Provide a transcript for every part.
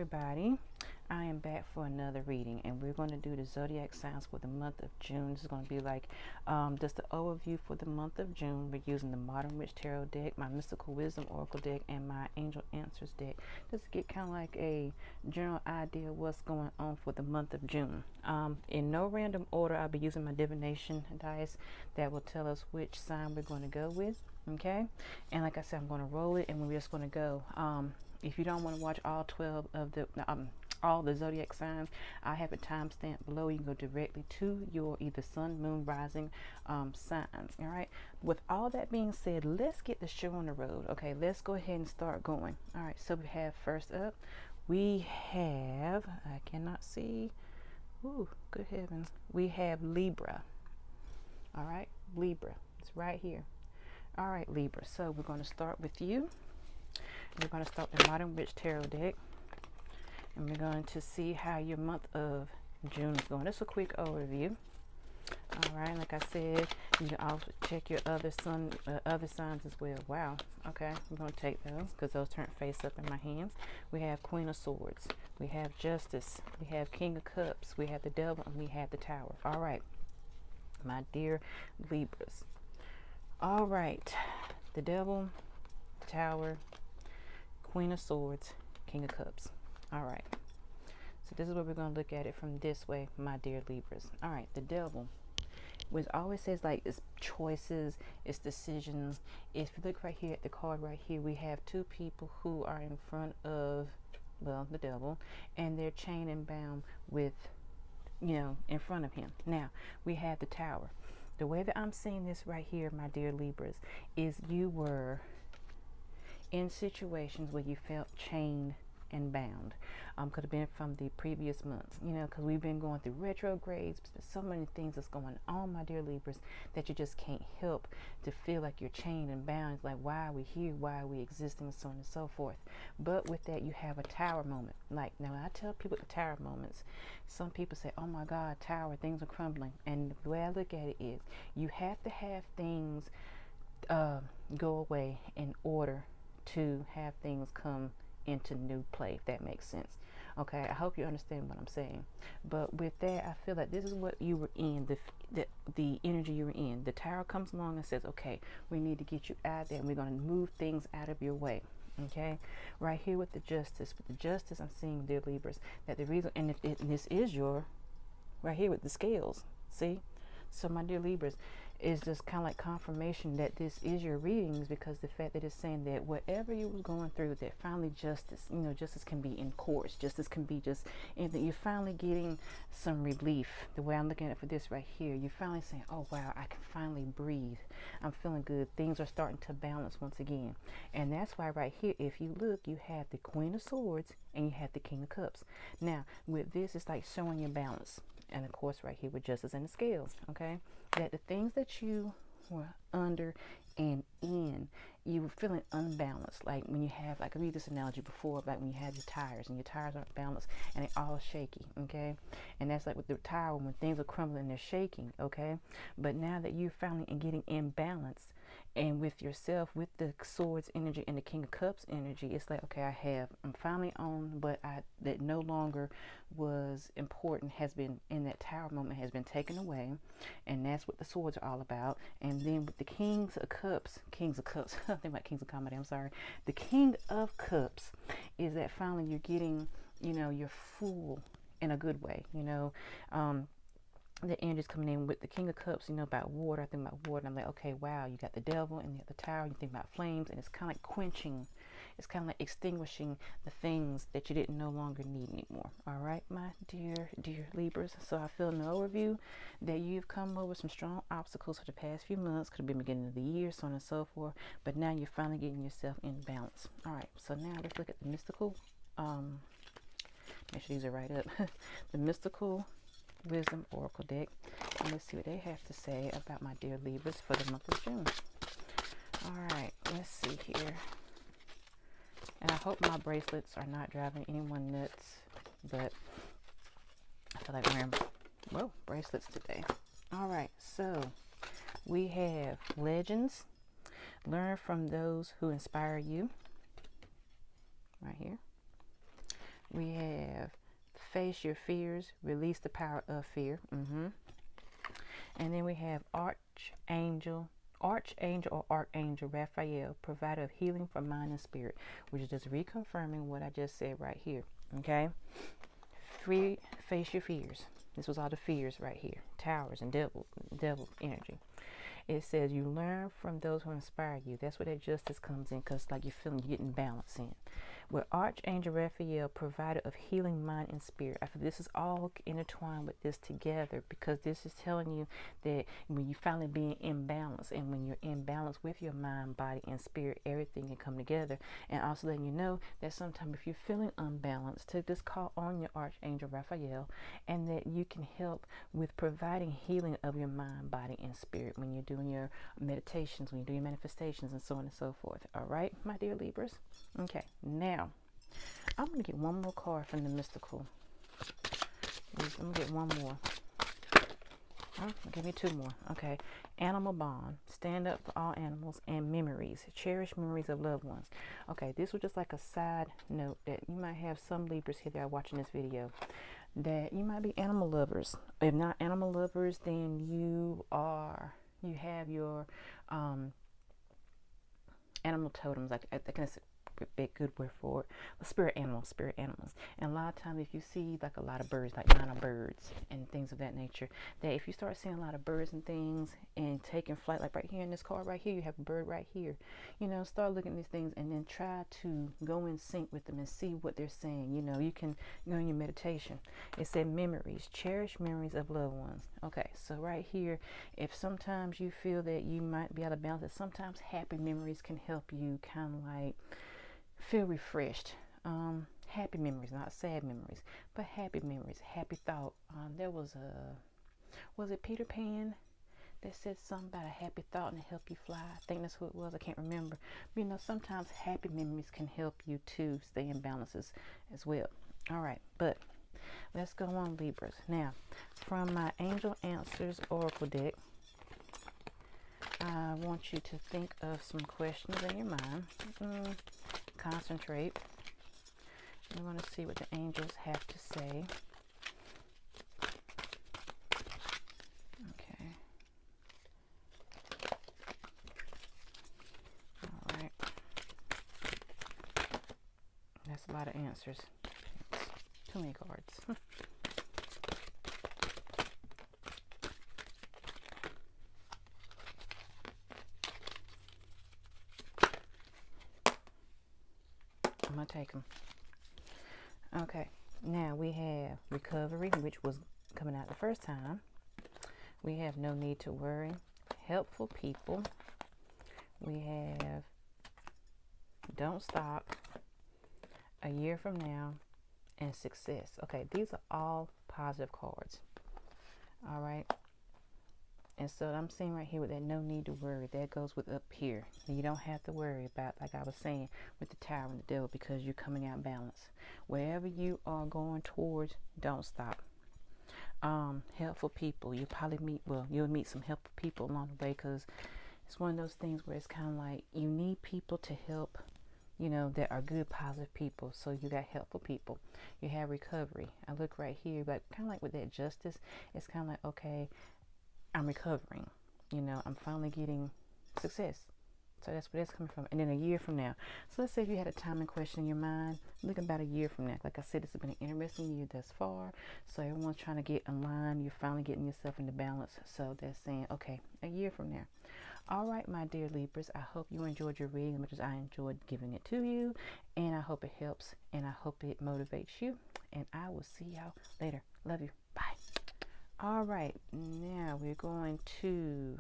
everybody. I am back for another reading, and we're going to do the zodiac signs for the month of June. This is going to be like just the overview for the month of June. We're using the Modern Witch Tarot deck, my Mystical Wisdom Oracle deck, and my Angel Answers deck, just to get kind of like a general idea of what's going on for the month of June. In no random order, I'll be using my divination dice that will tell us which sign we're going to go with. Okay, and like I said, I'm going to roll it, and we're just going to go. If you don't want to watch all 12 of the all the zodiac signs, I have a timestamp below. You can go directly to your either sun, moon, rising signs. All right. With all that being said, let's get the show on the road. Okay, let's go ahead and start going. All right. So we have first up, we have, I cannot see. Ooh, good heavens. We have Libra. All right, Libra. It's right here. All right, Libra. So we're going to start with you. We're going to start the Modern Witch Tarot deck, and we're going to see how your month of June is going. It's a quick overview. All right, like I said, you can also check your other signs as well. Wow. Okay, I'm going to take those because those turn face up in my hand. We have Queen of Swords. We have Justice. We have King of Cups. We have the Devil, and we have the Tower. All right, my dear Libras. All right, the Devil, the Tower, Queen of Swords, King of Cups. All right, so this is where we're going to look at it from this way, my dear Libras. All right, the Devil, which always says like it's choices, it's decisions. If you look right here at the card right here, we have two people who are in front of, well, the Devil, and they're chained and bound with, in front of him. Now, we have the Tower. The way that I'm seeing this right here, my dear Libras, is you were in situations where you felt chained and bound. Could have been from the previous months, because we've been going through retrogrades. There's so many things that's going on, my dear Libras, that you just can't help to feel like you're chained and bound. It's like, why are we here? Why are we existing? So on and so forth. But with that, you have a Tower moment. Like, now I tell people the Tower moments, some people say, oh my God, Tower, things are crumbling. And the way I look at it is, you have to have things go away in order to have things come into new play, if that makes sense. Okay, I hope you understand what I'm saying. But with that, I feel like this is what you were in, the energy you were in. The Tower comes along and says, okay, we need to get you out there, and we're going to move things out of your way. Okay, right here with the Justice. With the Justice, I'm seeing, dear Libras, that the reason, and this is your, right here with the scales, see? So my dear Libras, is just kind of like confirmation that this is your readings, because the fact that it's saying that whatever you was going through, that finally justice, justice can be in courts, justice can be just anything. You're finally getting some relief. The way I'm looking at it for this right here, you're finally saying, oh wow, I can finally breathe. I'm feeling good. Things are starting to balance once again. And that's why right here, if you look, you have the Queen of Swords and you have the King of Cups. Now with this, it's like showing your balance. And of course right here with Justice and the Scales, okay, that the things that you were under and in, you were feeling unbalanced. Like when you have, like I read this analogy before, like when you have your tires and your tires aren't balanced and they're all shaky, okay, and that's like with the tire when things are crumbling, they're shaking, okay. But now that you're finally getting in balance, and with yourself, with the Swords energy and the King of Cups energy, it's like, okay, I'm finally on what that no longer was important, has been in that Tower moment, has been taken away. And that's what the Swords are all about. And then with the Kings of Cups, I think about Kings of Comedy, I'm sorry. The King of Cups is that finally you're getting, you're full in a good way, the energy's coming in with the King of Cups, about water. I think about water, and I'm like, okay, wow, you got the Devil and you got the Tower. You think about flames, and it's kind of like quenching. It's kind of like extinguishing the things that you didn't no longer need anymore. All right, my dear Libras. So I feel in the overview that you've come over some strong obstacles for the past few months. Could have been beginning of the year, so on and so forth. But now you're finally getting yourself in balance. All right, so now let's look at the mystical. Make sure these are right up. The Mystical Wisdom Oracle deck, and let's see what they have to say about my dear Libras for the month of June. All right, let's see here, and I hope my bracelets are not driving anyone nuts, but I feel like wearing bracelets today. All right, so we have Legends. Learn from those who inspire you, right here. We have face your fears, release the power of fear. And then we have Archangel or Archangel Raphael, provider of healing for mind and spirit, which is just reconfirming what I just said right here. Okay, face your fears. This was all the fears right here, towers and devil energy. It says you learn from those who inspire you. That's where that justice comes in, because like you're feeling you're getting balance in. With Archangel Raphael, provider of healing mind and spirit. I feel this is all intertwined with this together, because this is telling you that when you finally being in balance, and when you're in balance with your mind, body, and spirit, everything can come together. And also letting you know that sometimes if you're feeling unbalanced, to just call on your Archangel Raphael, and that you can help with providing healing of your mind, body, and spirit when you're doing your meditations, when you do your manifestations, and so on and so forth. All right, my dear Libras. Okay, now I'm going to get one more card from the mystical. I'm going to get one more. Give me two more. Okay. Animal bond. Stand up for all animals and memories. Cherish memories of loved ones. Okay, this was just like a side note that you might have some Libras here that are watching this video, that you might be animal lovers. If not animal lovers, then you have your animal totems. Like I think that's a big good word for it. But spirit animals. And a lot of times, if you see like a lot of birds, like nine birds and things of that nature, that if you start seeing a lot of birds and things and taking flight, like right here in this card right here, you have a bird right here. You know, start looking at these things and then try to go in sync with them and see what they're saying. You know, you can go in your meditation. It said memories. Cherish memories of loved ones. Okay, so right here, if sometimes you feel that you might be out of balance, that sometimes happy memories can help you kind of like feel refreshed. Happy memories, not sad memories, but happy memories, happy thought. There was it Peter Pan that said something about a happy thought and help you fly? I think that's who it was. I can't remember. But, you know, sometimes happy memories can help you to stay in balances as well. All right, but let's go on, Libras. Now, from my Angel Answers Oracle deck, I want you to think of some questions in your mind. Concentrate. We're going to see what the angels have to say. Okay. All right. That's a lot of answers. Too many cards. I'm going to take them. Okay, now we have recovery, which was coming out the first time. We have no need to worry. Helpful people. We have don't stop. A year from now. And success. Okay, these are all positive cards. All right. And so I'm seeing right here with that no need to worry, that goes with up here. You don't have to worry about, like I was saying, with the tower and the devil, because you're coming out balanced. Wherever you are going towards, don't stop. Helpful people. You'll meet some helpful people along the way, because it's one of those things where it's kind of like you need people to help, you know, that are good, positive people. So you got helpful people. You have recovery. I look right here, but kind of like with that justice, it's kind of like, okay, I'm recovering, you know, I'm finally getting success. So that's where that's coming from. And then a year from now. So let's say if you had a timing question in your mind, look about a year from now. Like I said, this has been an interesting year thus far. So everyone's trying to get in line. You're finally getting yourself into balance. So that's saying, okay, a year from now. All right, my dear Libras, I hope you enjoyed your reading as much as I enjoyed giving it to you. And I hope it helps. And I hope it motivates you. And I will see y'all later. Love you. Bye. All right, now we're going to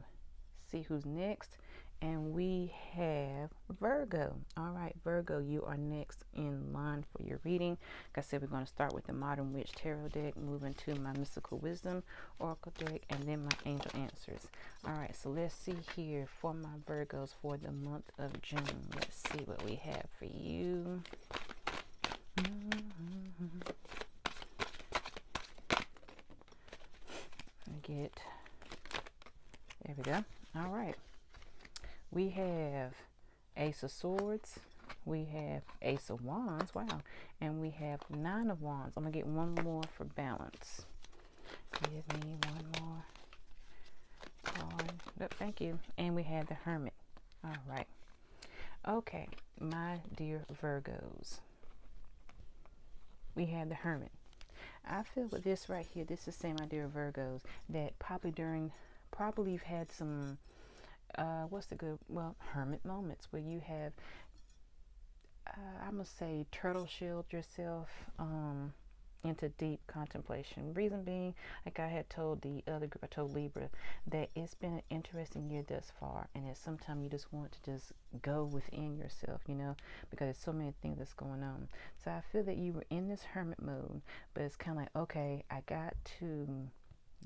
see who's next, and we have Virgo. All right, Virgo, you are next in line for your reading. Like I said, we're going to start with the Modern Witch Tarot deck, move into my Mystical Wisdom Oracle deck, and then my Angel Answers. All right, so let's see here for my Virgos for the month of June. Let's see what we have for you. There we go. All right. We have Ace of Swords, we have Ace of Wands, wow, and we have Nine of Wands. I'm gonna get one more for balance. Give me one more card. Oh, thank you. And we have the Hermit. All right. Okay, my dear Virgos, we have the Hermit. I feel with this right here, this is saying, my dear Virgos, that probably you've had some hermit moments where you have I'm gonna say turtle shelled yourself into deep contemplation. Reason being, like I had told the other group, I told Libra, that it's been an interesting year thus far, and that sometimes you just want to just go within yourself, you know, because there's so many things that's going on. So I feel that you were in this hermit mode, but it's kind of like, okay, I got to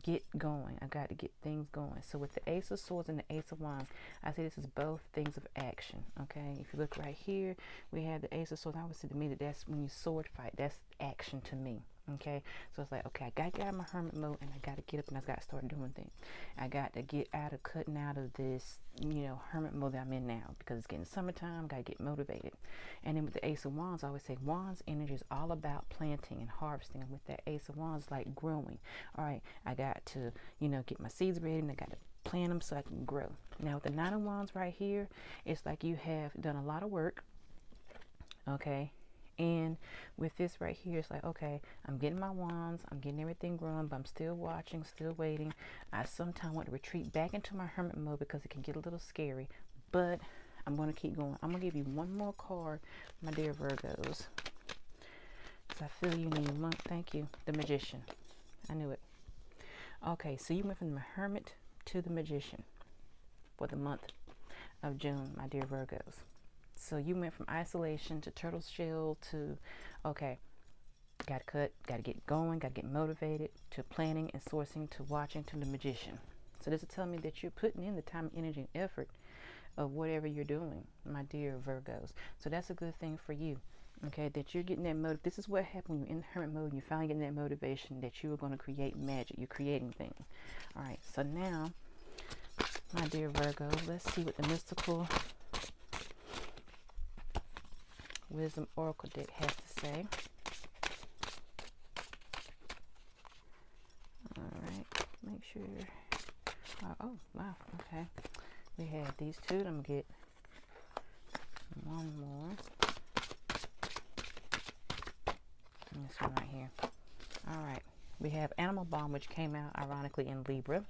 get going. I got to get things going. So with the Ace of Swords and the Ace of Wands, I say this is both things of action. Okay, if you look right here, we have the Ace of Swords. I would say to me that's when you sword fight. That's action to me. Okay, so it's like, okay, I got to get out of my hermit mode, and I got to get up and I got to start doing things. I got to get out of cutting out of this, you know, hermit mode that I'm in now, because it's getting summertime. Got to get motivated. And then with the Ace of Wands, I always say Wands energy is all about planting and harvesting. And with that Ace of Wands, like growing. All right, I got to, you know, get my seeds ready, and I got to plant them so I can grow. Now with the Nine of Wands right here, it's like you have done a lot of work. Okay. And with this right here, it's like, okay, I'm getting my wands, I'm getting everything growing, but I'm still watching, still waiting. I sometimes want to retreat back into my hermit mode because it can get a little scary, but I'm going to keep going. I'm going to give you one more card, my dear Virgos. So I feel you need one. Thank you. The Magician. I knew it. Okay, so you went from the Hermit to the Magician for the month of June, my dear Virgos. So you went from isolation to turtle shell to, okay, got to cut, got to get going, got to get motivated, to planning and sourcing, to watching, to the Magician. So this is telling me that you're putting in the time, energy, and effort of whatever you're doing, my dear Virgos. So that's a good thing for you, okay, that you're getting that motive. This is what happened when you're in the hermit mode and you're finally getting that motivation that you are going to create magic. You're creating things. All right, so now, my dear Virgo, let's see what the mystical Wisdom Oracle deck has to say. All right, make sure. Oh, wow. Okay, we have these two. I'm gonna get one more. And this one right here. All right, we have Animal Bomb, which came out ironically in Libra.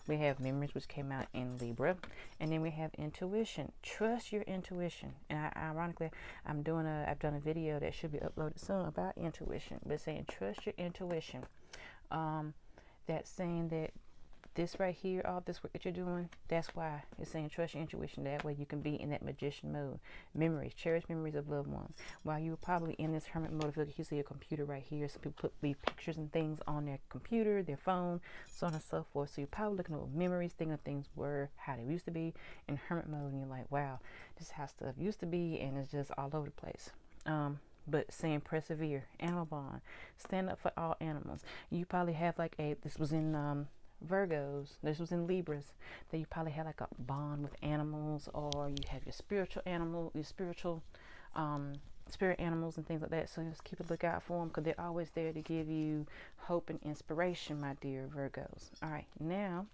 We have Memories, which came out in Libra. And then we have Intuition. Trust your intuition. And ironically, I've done a video that should be uploaded soon about intuition. But saying trust your intuition. That's saying that this right here, all this work that you're doing, that's why it's saying trust your intuition. That way you can be in that magician mode. Memories, cherish memories of loved ones. While you're probably in this hermit mode, if you see a computer right here, some people leave pictures and things on their computer, their phone, so on and so forth. So you're probably looking at memories, thinking of things were how they used to be in hermit mode, and you're like, wow, this is how stuff used to be, and it's just all over the place. But saying persevere, animal bond, stand up for all animals. You probably have like this was in Virgos, this was in Libras, that you probably had like a bond with animals, or you have your spiritual animal, your spiritual spirit animals and things like that. So just keep a lookout for them, because they're always there to give you hope and inspiration, my dear Virgos. All right, now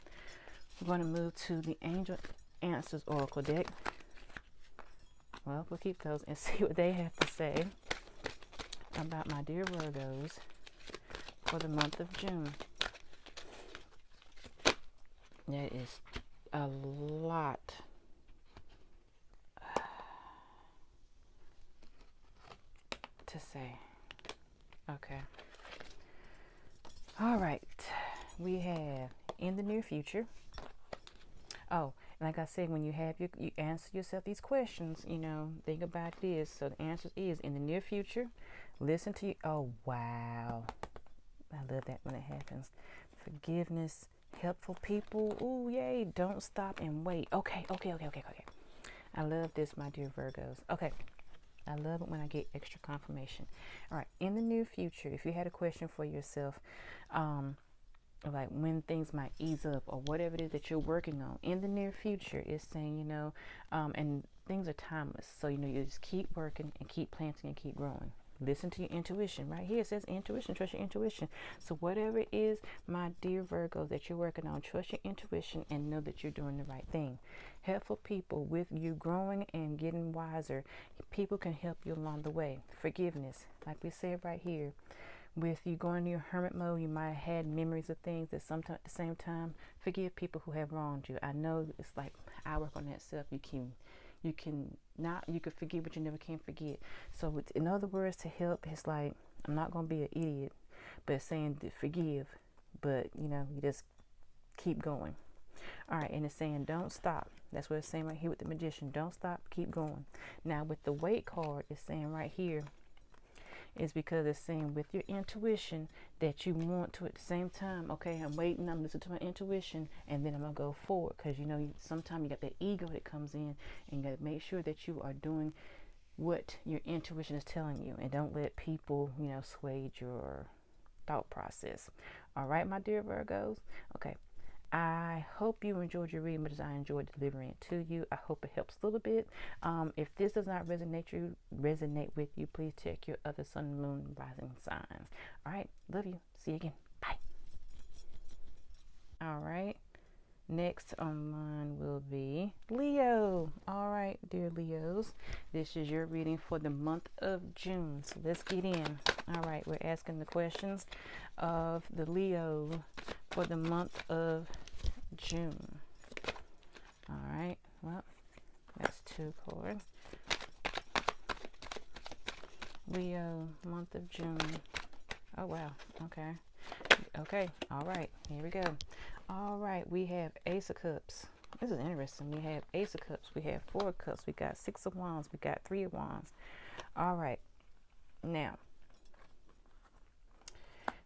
we're going to move to the Angel Answers Oracle deck. Well, we'll keep those and see what they have to say about my dear Virgos for the month of June. That is a lot to say. Okay. All right. We have in the near future. Oh, like I said, when you have you answer yourself these questions, you know, think about this. So the answer is in the near future. Listen to you. Oh, wow. I love that when it happens. Forgiveness. Helpful people. Ooh, yay. Don't stop and wait. Okay. I love this, my dear Virgos. Okay. I love it when I get extra confirmation. All right. In the near future, if you had a question for yourself, like when things might ease up, or whatever it is that you're working on in the near future. It's saying, you know, and things are timeless. So, you know, you just keep working and keep planting and keep growing. Listen to your intuition. Right here it says intuition. Trust your intuition. So whatever it is, my dear Virgo, that you're working on, trust your intuition and know that you're doing the right thing. Helpful people, with you growing and getting wiser, people can help you along the way. Forgiveness, like we said right here. With you going to your hermit mode, you might have had memories of things that sometimes at the same time, forgive people who have wronged you. I know it's like, I work on that stuff. You can forgive, but you never can forget. So in other words, to help, it's like, I'm not going to be an idiot, but it's saying to forgive, but you know, you just keep going. All right, and it's saying don't stop. That's what it's saying right here with the Magician. Don't stop, keep going. Now with the Wait card, it's saying right here, is because it's saying with your intuition that you want to at the same time, okay, I'm waiting, I'm listening to my intuition, and then I'm going to go forward. Because, you know, sometimes you got that ego that comes in, and you got to make sure that you are doing what your intuition is telling you, and don't let people, you know, sway your thought process. All right, my dear Virgos. Okay. I hope you enjoyed your reading, much as I enjoyed delivering it to you. I hope it helps a little bit. If this does not resonate with you, please check your other sun, moon, rising sign. All right. Love you. See you again. Bye. All right. Next on mine will be Leo. All right, dear Leos. This is your reading for the month of June. So let's get in. All right. We're asking the questions of the Leo for the month of June. All right, well, that's 2 cards. Leo, month of June. Oh, wow. Okay. All right, here we go. All right, we have Ace of Cups. This is interesting. We have Ace of Cups. We have 4 of Cups. We got 6 of Wands. We got 3 of Wands. All right. Now,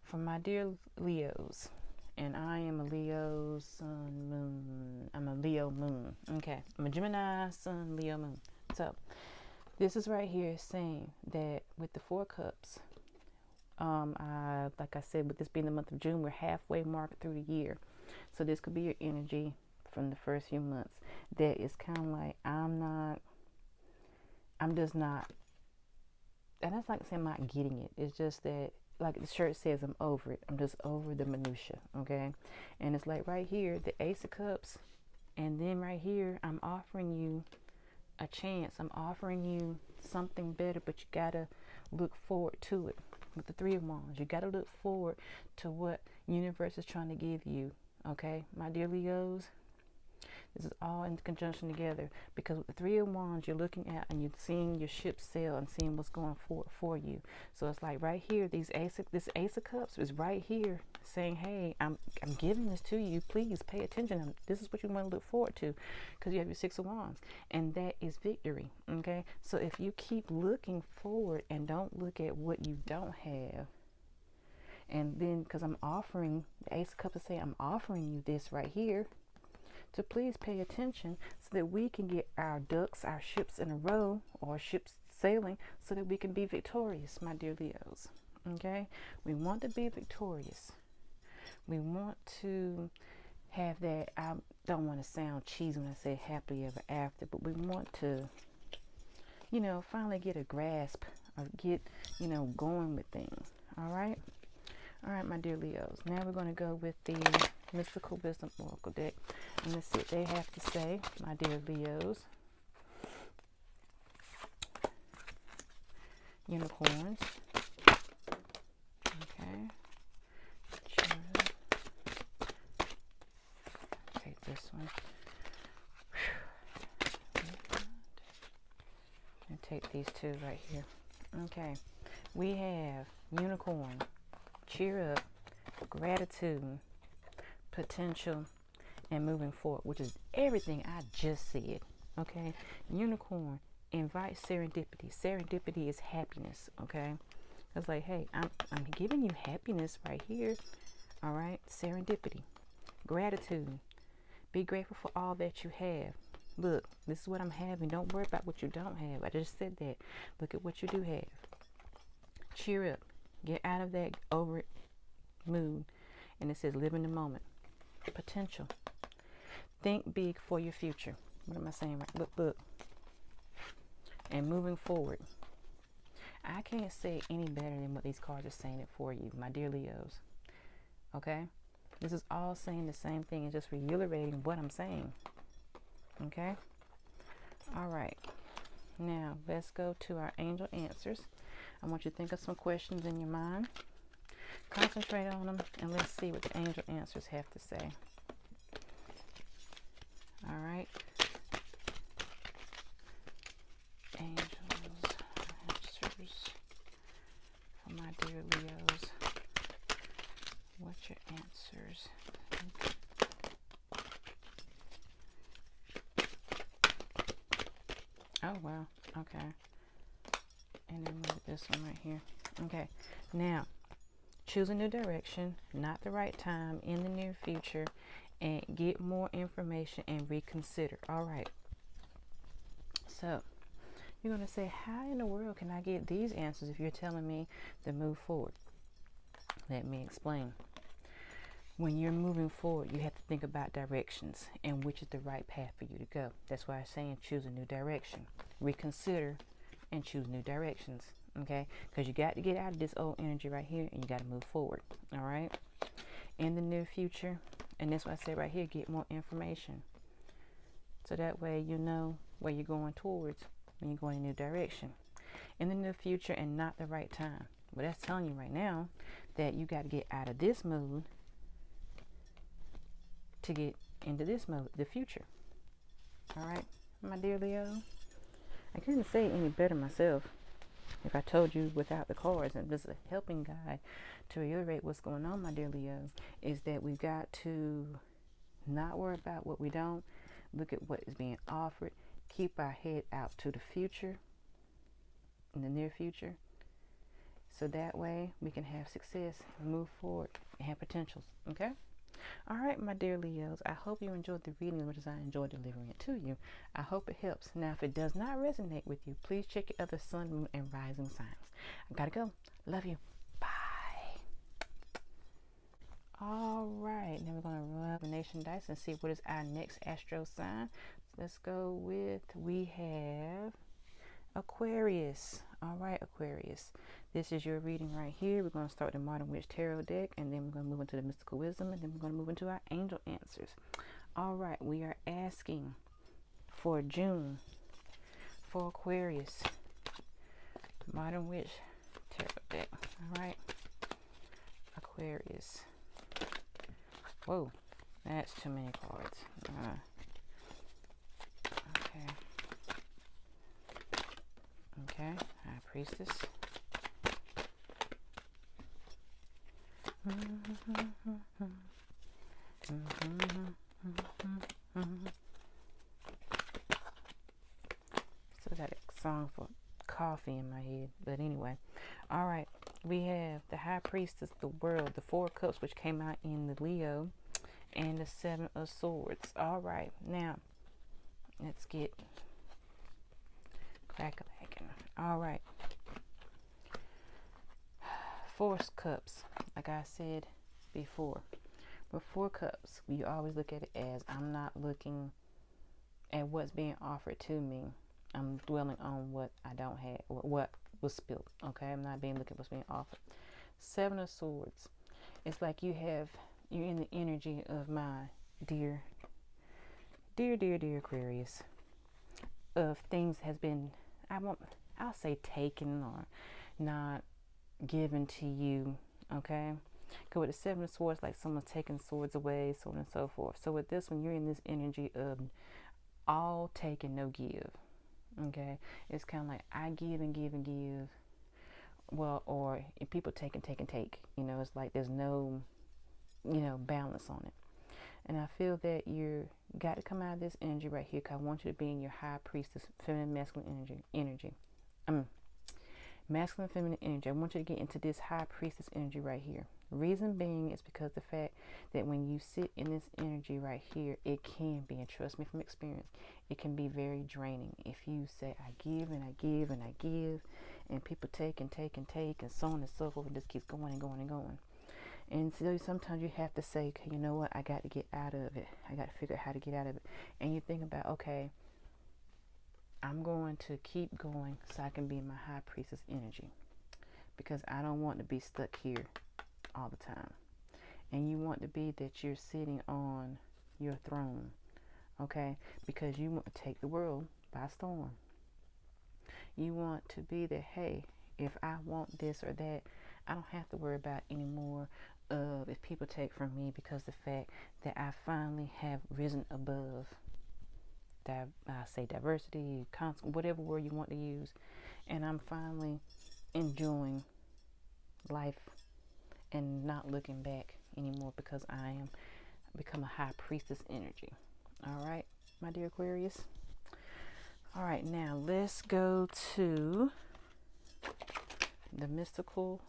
for my dear Leos, and I am a Leo sun, moon. I'm a Leo moon. Okay. I'm a Gemini sun, Leo moon. So this is right here saying that with the 4 cups, like I said, with this being the month of June, we're halfway marked through the year. So this could be your energy from the first few months. That is kind of like, I'm just not, and that's like saying I'm not getting it. It's just that, like the shirt says, I'm over it. I'm just over the minutia, okay? And it's like right here, the Ace of Cups, and then right here, I'm offering you a chance. I'm offering you something better, but you gotta look forward to it. With the 3 of Wands, you gotta look forward to what universe is trying to give you, okay? My dear Leos, this is all in conjunction together, because with the 3 of Wands, you're looking at and you're seeing your ship sail and seeing what's going forward for you. So it's like right here, this Ace of Cups is right here saying, hey, I'm giving this to you. Please pay attention. This is what you want to look forward to, because you have your 6 of Wands, and that is victory. Okay, so if you keep looking forward and don't look at what you don't have, and then because I'm offering, the Ace of Cups is saying, I'm offering you this right here, to please pay attention so that we can get our ducks, our ships in a row, or ships sailing, so that we can be victorious, my dear Leos. Okay? We want to be victorious. We want to have that, I don't want to sound cheesy when I say happily ever after, but we want to, you know, finally get a grasp or get, you know, going with things. All right? All right, my dear Leos. Now we're going to go with the Mystical Wisdom Oracle deck. And let's see what they have to say, my dear Leos. Unicorns. Okay. Take this one. And take these 2 right here. Okay. We have Unicorn. Cheer up, gratitude, potential, and moving forward, which is everything I just said. Okay, Unicorn, invite serendipity. Serendipity is happiness. Okay, it's like, hey, I'm giving you happiness right here. All right, serendipity, gratitude. Be grateful for all that you have. Look, this is what I'm having. Don't worry about what you don't have. I just said that. Look at what you do have. Cheer up. Get out of that over it mood And it says live in the moment. Potential. Think big for your future. What am I saying? Right? Look. And moving forward. I can't say any better than what these cards are saying it for you, my dear Leos. Okay? This is all saying the same thing and just reiterating what I'm saying. Okay? All right. Now, let's go to our angel answers. I want you to think of some questions in your mind. Concentrate on them, and let's see what the angel answers have to say. All right. Angels answers for my dear Leos. What's your answers? Oh, wow. Okay. And then look at this one right here. Okay. Now, choose a new direction, not the right time, in the near future, and get more information and reconsider. All right. So, you're going to say, how in the world can I get these answers if you're telling me to move forward? Let me explain. When you're moving forward, you have to think about directions and which is the right path for you to go. That's why I'm saying choose a new direction. Reconsider and choose new directions. Okay? Because you got to get out of this old energy right here and you got to move forward. All right? In the near future, and that's why I say right here, get more information. So that way you know where you're going towards when you're going in a new direction. In the near future and not the right time. Well, that's telling you right now that you got to get out of this mood to get into this mode, the future. All right, my dear Leo. I couldn't say it any better myself if I told you without the cards. And this is a helping guide to reiterate what's going on, my dear Leo, is that we've got to not worry about what we don't. Look at what is being offered. Keep our head out to the future, in the near future. So that way we can have success, move forward, and have potentials. Okay? All right, my dear Leos, I hope you enjoyed the reading as much as I enjoyed delivering it to you. I hope it helps. Now, if it does not resonate with you, please check your other sun, moon, and rising signs. I gotta go. Love you. Bye. All right, now we're going to run the nation dice and see what is our next astro sign. So let's go with, we have Aquarius. All right, Aquarius. This is your reading right here. We're going to start with the Modern Witch Tarot deck, and then we're going to move into the Mystical Wisdom, and then we're going to move into our angel answers. All right, we are asking for June for Aquarius. Modern Witch Tarot deck. All right, Aquarius. Whoa, that's too many cards. Okay, High Priestess. Still got a song for coffee in my head, but anyway. All right, we have the High Priestess, the World, the Four of Cups, which came out in the Leo, and the Seven of Swords. All right, now let's get crack-a-lacking. All right. Four Cups, like I said before. With Four Cups, you always look at it as, I'm not looking at what's being offered to me. I'm dwelling on what I don't have, or what was spilled. Okay, I'm not being looking at what's being offered. Seven of Swords. It's like you're in the energy of my dear Aquarius. Of things has been, I'll say taken or not given to you. Okay, because with the Seven of Swords, like someone's taking swords away, so on and so forth. So with this one, you're in this energy of all take and no give. Okay, it's kind of like I give and give and give. Well, or if people take and take and take, you know, it's like there's no, balance on it. And I feel that you got to come out of this energy right here, because I want you to be in your High Priestess, feminine, masculine energy. Masculine, feminine energy. I want you to get into this High Priestess energy right here. Reason being is because the fact that when you sit in this energy right here, it can be, and trust me from experience, it can be very draining. If you say, I give and I give and I give, and people take and take and take, and so on and so forth, and just keeps going and going and going. And so sometimes you have to say, okay, you know what, I got to get out of it. I got to figure out how to get out of it. And you think about, okay, I'm going to keep going so I can be in my high priestess energy, because I don't want to be stuck here all the time. And you want to be that you're sitting on your throne, okay, because you want to take the world by storm. You want to be that, hey, if I want this or that, I don't have to worry about anymore of if people take from me, because the fact that I finally have risen above, I say diversity, whatever word you want to use, and I'm finally enjoying life and not looking back anymore, because I am become a high priestess energy. All right, my dear Aquarius. All right, now let's go to the Mystical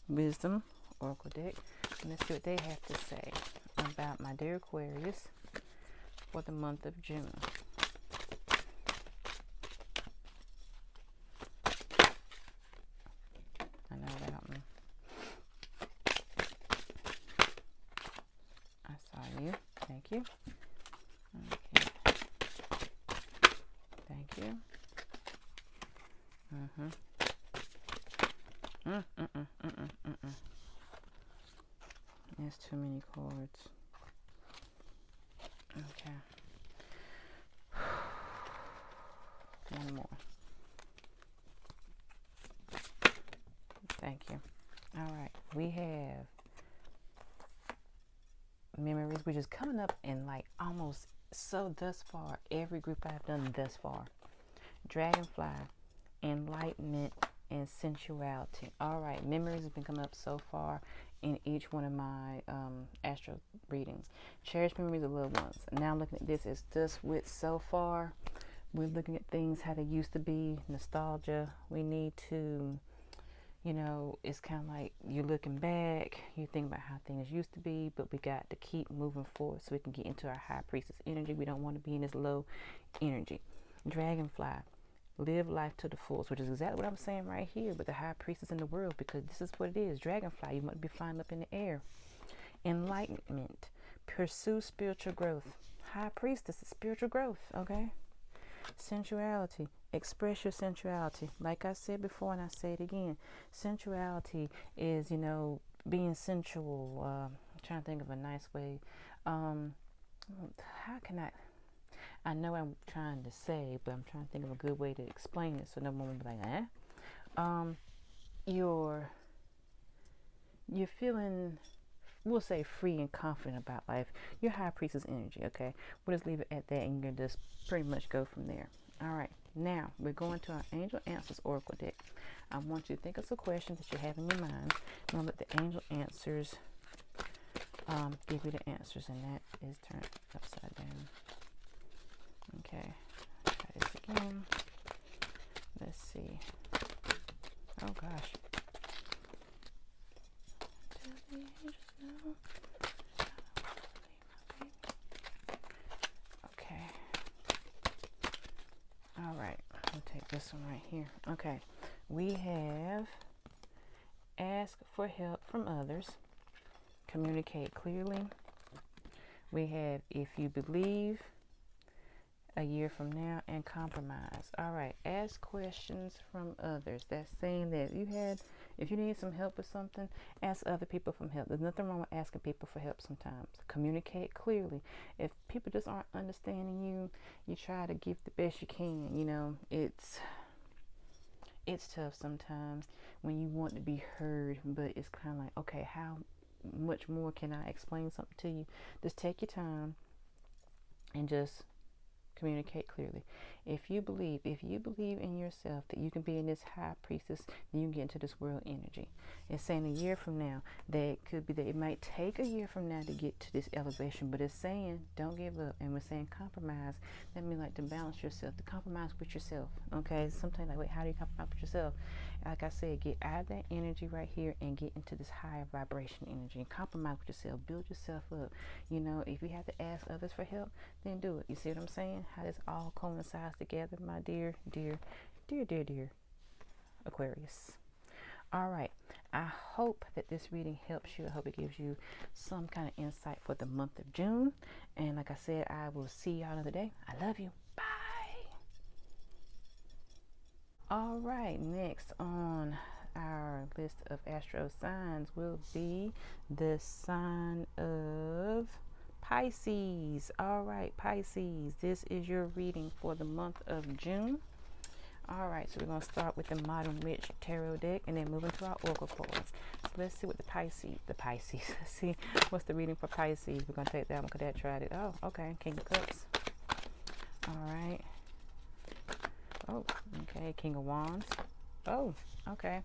Wisdom Oracle deck, and let's see what they have to say about my dear Aquarius for the month of June. I know that one. I saw you. Thank you. Okay. Thank you. There's too many cards. Okay. One more. Thank you. All right. We have memories, which is coming up in like almost so thus far, every group I've done thus far. Dragonfly, enlightenment, and sensuality. All right. Memories have been coming up so far in each one of my astro readings. Cherished memories of loved ones. Now looking at this as thus with so far. We're looking at things how they used to be, nostalgia. We need to, you know, it's kind of like you're looking back, you think about how things used to be, but we got to keep moving forward so we can get into our high priestess energy. We don't want to be in this low energy. Dragonfly, live life to the fullest, which is exactly what I'm saying right here with the high priestess in the world, because this is what it is. Dragonfly, you might be flying up in the air. Enlightenment, pursue spiritual growth. High priestess is spiritual growth, okay? Sensuality, express your sensuality. Like I said before, and I say it again, sensuality is, you know, being sensual. I'm trying to think of a nice way. How can I know I'm trying to say, but I'm trying to think of a good way to explain it so no one will be like, you're feeling, we'll say, free and confident about life. Your high priestess energy, okay? We'll just leave it at that, and you can just pretty much go from there. All right, now we're going to our Angel Answers Oracle deck. I want you to think of some questions that you have in your mind, and I'll let the Angel Answers give you the answers, and that is turned upside down. Okay, try this again. Let's see. Oh gosh. Do the angels know? Okay. All right. I'll take this one right here. Okay. We have ask for help from others. Communicate clearly. We have if you believe, a year from now, and compromise. All right, ask questions from others. That's saying that if you need some help with something, ask other people for help. There's nothing wrong with asking people for help sometimes. Communicate clearly. If people just aren't understanding you, you try to give the best you can. You know, it's tough sometimes when you want to be heard, but it's kind of like, okay, how much more can I explain something to you? Just take your time and just communicate clearly. If you believe in yourself that you can be in this high priestess, then you can get into this world energy. It's saying a year from now, that could be that it might take a year from now to get to this elevation, but it's saying don't give up. And we're saying compromise. That means like to balance yourself, to compromise with yourself. Okay, sometimes like, wait, how do you compromise with yourself? Like I said, get out of that energy right here and get into this higher vibration energy and compromise with yourself. Build yourself up. You know, if you have to ask others for help, then do it. You see what I'm saying? How this all coincides together, my dear Aquarius. All right. I hope that this reading helps you. I hope it gives you some kind of insight for the month of June. And like I said, I will see y'all another day. I love you. Bye. All right, next on our list of astro signs will be the sign of Pisces. All right, Pisces, this is your reading for the month of June. All right, so we're going to start with the Modern Witch Tarot deck and then move into our Oracle cards. So let's see what the Pisces, let's see what's the reading for Pisces. We're going to take that one because that tried it. Oh, okay, King of Cups. All right. Oh, okay, King of Wands. Oh, okay.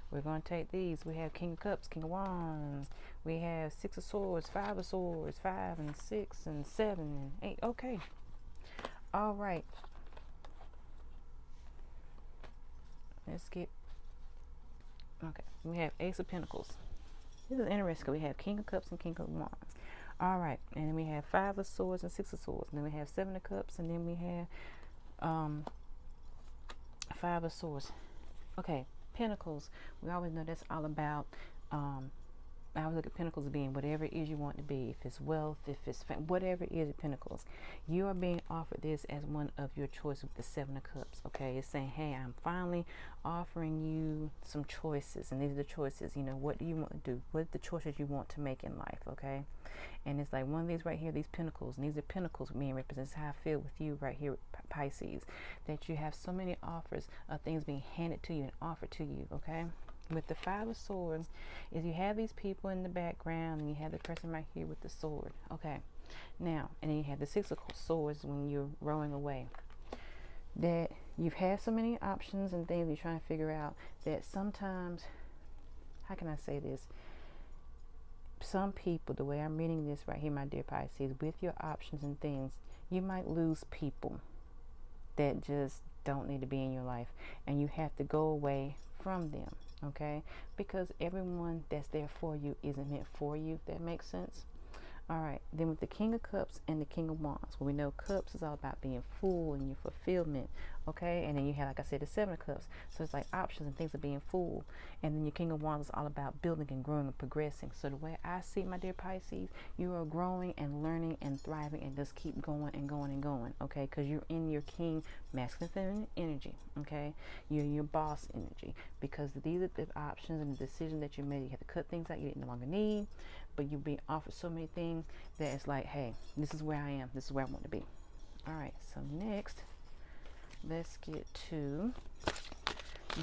We're going to take these. We have King of Cups, King of Wands. We have Six of Swords, Five of Swords, 5 and 6 and 7 and 8. Okay. All right. Let's get, okay, we have Ace of Pentacles. This is interesting. We have King of Cups and King of Wands. All right, and then we have 5 of Swords and 6 of Swords. And then we have 7 of Cups, and then we have 5 of Swords. Okay, Pentacles. We always know that's all about, I always look at Pentacles being whatever it is you want to be. If it's wealth, if it's whatever it is at Pentacles. You are being offered this as one of your choices with the 7 of Cups. Okay, it's saying, hey, I'm finally offering you some choices. And these are the choices. You know, what do you want to do? What are the choices you want to make in life? Okay. And it's like one of these right here, these Pentacles. And these are Pentacles being represents how I feel with you right here with Pisces. That you have so many offers of things being handed to you and offered to you. Okay. With the 5 of Swords, is you have these people in the background and you have the person right here with the sword. Okay. Now, and then you have the 6 of Swords when you're rowing away. That you've had so many options and things you're trying to figure out that sometimes, how can I say this? Some people, the way I'm reading this right here, my dear Pisces, with your options and things, you might lose people that just don't need to be in your life. And you have to go away from them. Okay, because everyone that's there for you isn't meant for you, if that makes sense. All right, then with the King of Cups and the King of Wands, well, we know Cups is all about being full and your fulfillment. Okay, and then you have, like I said, the 7 of Cups, so it's like options and things of being full. And then your King of Wands is all about building and growing and progressing. So the way I see it, my dear Pisces, you are growing and learning and thriving and just keep going and going and going. Okay, because you're in your King masculine feminine energy. Okay, you're in your boss energy, because these are the options and the decisions that you made. You have to cut things out you no longer need, but you're being offered so many things that it's like, hey, this is where I am. This is where I want to be. All right, so next, let's get to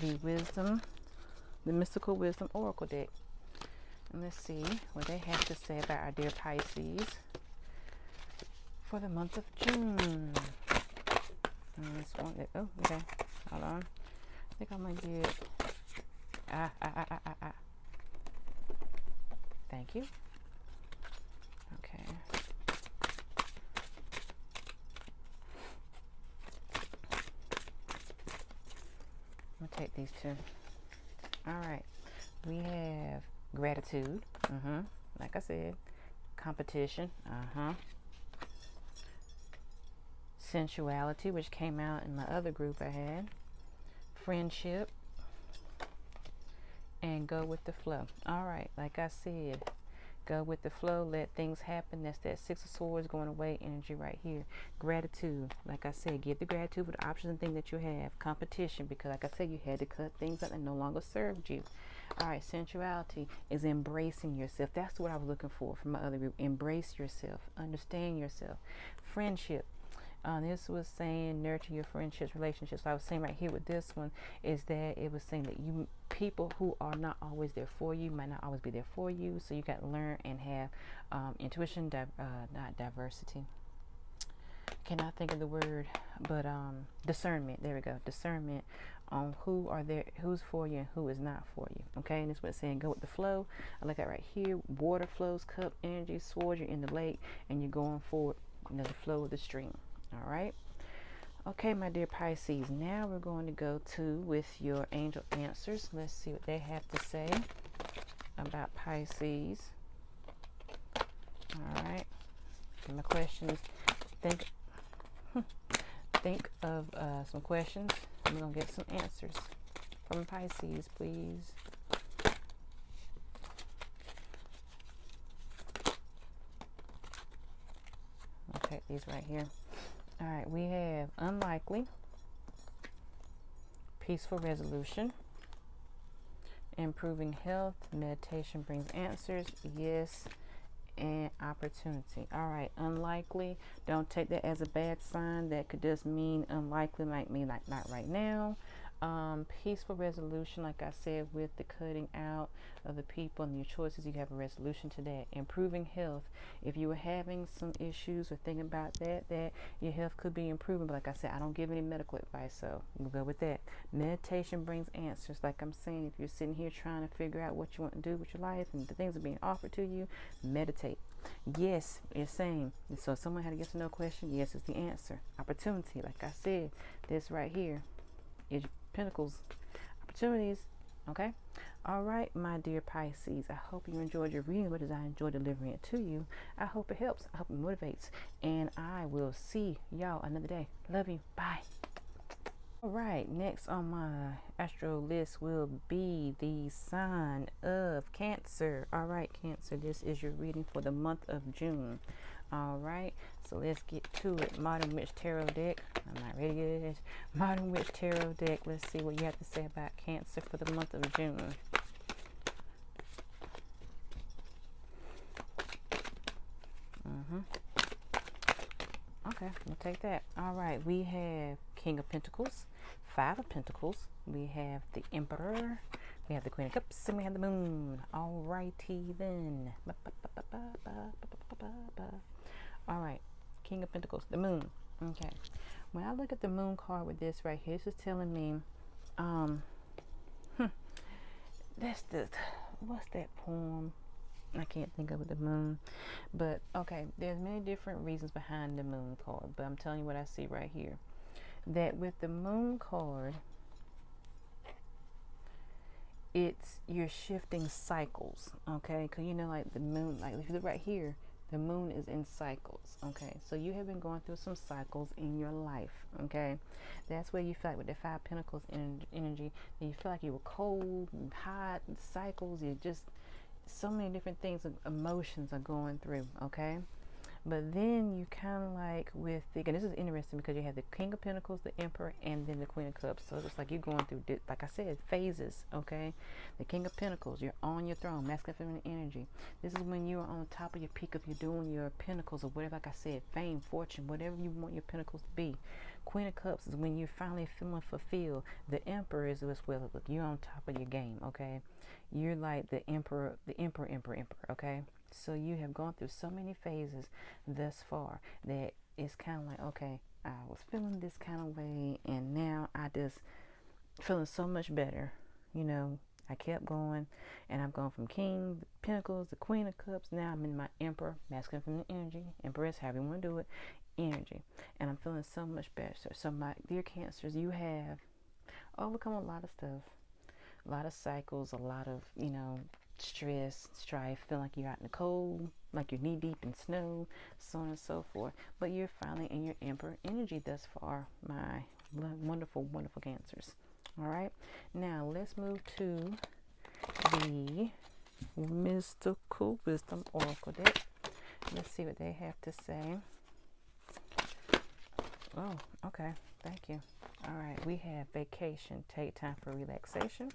the wisdom, the mystical wisdom oracle deck. And let's see what they have to say about our dear Pisces for the month of June. And this one, oh, okay, hold on. I think I'm gonna get, thank you. Okay. I'm gonna take these two. All right. We have gratitude. Like I said, competition. Sensuality, which came out in my other group I had. Friendship. And go with the flow. All right. Like I said, go with the flow. Let things happen. That's that 6 of Swords going away energy right here. Gratitude. Like I said, give the gratitude for the options and things that you have. Competition, because like I said, you had to cut things out that no longer served you. All right. Sensuality is embracing yourself. That's what I was looking for from my other group. Embrace yourself. Understand yourself. Friendship. This was saying nurture your friendships, relationships. So I was saying right here with this one is that it was saying that you people who are not always there for you might not always be there for you. So you got to learn and have intuition, not diversity. Cannot think of the word, but discernment. There we go. Discernment on who are there, who's for you and who is not for you. Okay, and this is what it's saying. Go with the flow. I like that right here. Water flows, cup energy, sword. You're in the lake and you're going forward. You know, the flow of the stream. All right. Okay, my dear Pisces. Now we're going to go with your angel answers. Let's see what they have to say about Pisces. All right. And my questions. Think of some questions. I'm going to get some answers from Pisces, please. these right here. All right, we have unlikely, peaceful resolution, improving health, meditation brings answers, yes, and opportunity. All right, unlikely, don't take that as a bad sign. That could just mean unlikely, might mean like not right now. Peaceful resolution, like I said, with the cutting out of the people and your choices, you have a resolution to that. Improving health, if you were having some issues or thinking about that your health could be improving, but like I said, I don't give any medical advice, so we'll go with that. Meditation brings answers. Like I'm saying, if you're sitting here trying to figure out what you want to do with your life and the things are being offered to you, meditate. Yes, it's saying, so if someone had a yes or no question, yes is the answer. Opportunity, like I said, this right here is Pentacles, opportunities. Okay, all right, my dear Pisces, I hope you enjoyed your reading, but as I enjoy delivering it to you, I hope it helps, I hope it motivates, and I will see y'all another day. Love you, bye. All right, next on my astro list will be the sign of Cancer. All right, Cancer, this is your reading for the month of June. All right, so let's get to it. Modern Witch Tarot deck. I'm not ready to get it. Modern Witch Tarot deck. Let's see what you have to say about Cancer for the month of June. Okay, we'll take that. All right, we have King of Pentacles, Five of Pentacles. We have the Emperor. We have the Queen of Cups, and we have the Moon. All righty then. All right, King of Pentacles, the Moon. Okay, when I look at the Moon card with this right here, this is telling me, that's the, what's that poem? I can't think of it, the Moon, but okay, there's many different reasons behind the Moon card, but I'm telling you what I see right here, that with the Moon card, it's, you're shifting cycles, okay, because you know, like the Moon, like if you look right here, the Moon is in cycles, okay? So you have been going through some cycles in your life, okay? That's where you feel like with the Five of Pentacles energy, that you feel like you were cold and hot and cycles. You just, so many different things, emotions are going through, okay? But then you kind of like with the, and this is interesting because you have the King of Pentacles, the Emperor, and then the Queen of Cups. So it's like you're going through, like I said, phases, okay? The King of Pentacles, you're on your throne, masculine, feminine energy. This is when you're on top of your peak of you're doing your Pentacles or whatever, like I said, fame, fortune, whatever you want your Pentacles to be. Queen of Cups is when you're finally feeling fulfilled. The Emperor is as well. Look, you're on top of your game, okay? You're like the Emperor, okay? So you have gone through so many phases thus far that it's kind of like, okay, I was feeling this kind of way, and now I just feeling so much better. You know, I kept going, and I'm going from King of Pentacles, the Queen of Cups. Now I'm in my Emperor, masculine, feminine energy, Empress, however you want to do it, energy, and I'm feeling so much better. So my dear Cancers, you have overcome a lot of stuff, a lot of cycles, a lot of, you know, stress, strife, feeling like you're out in the cold, like you're knee deep in snow, so on and so forth. But you're finally in your Emperor energy thus far, my wonderful, wonderful Cancers. All right, now let's move to the Mystical Wisdom Oracle deck. Let's see what they have to say. Oh, okay, thank you. All right, we have Vacation, take time for relaxation.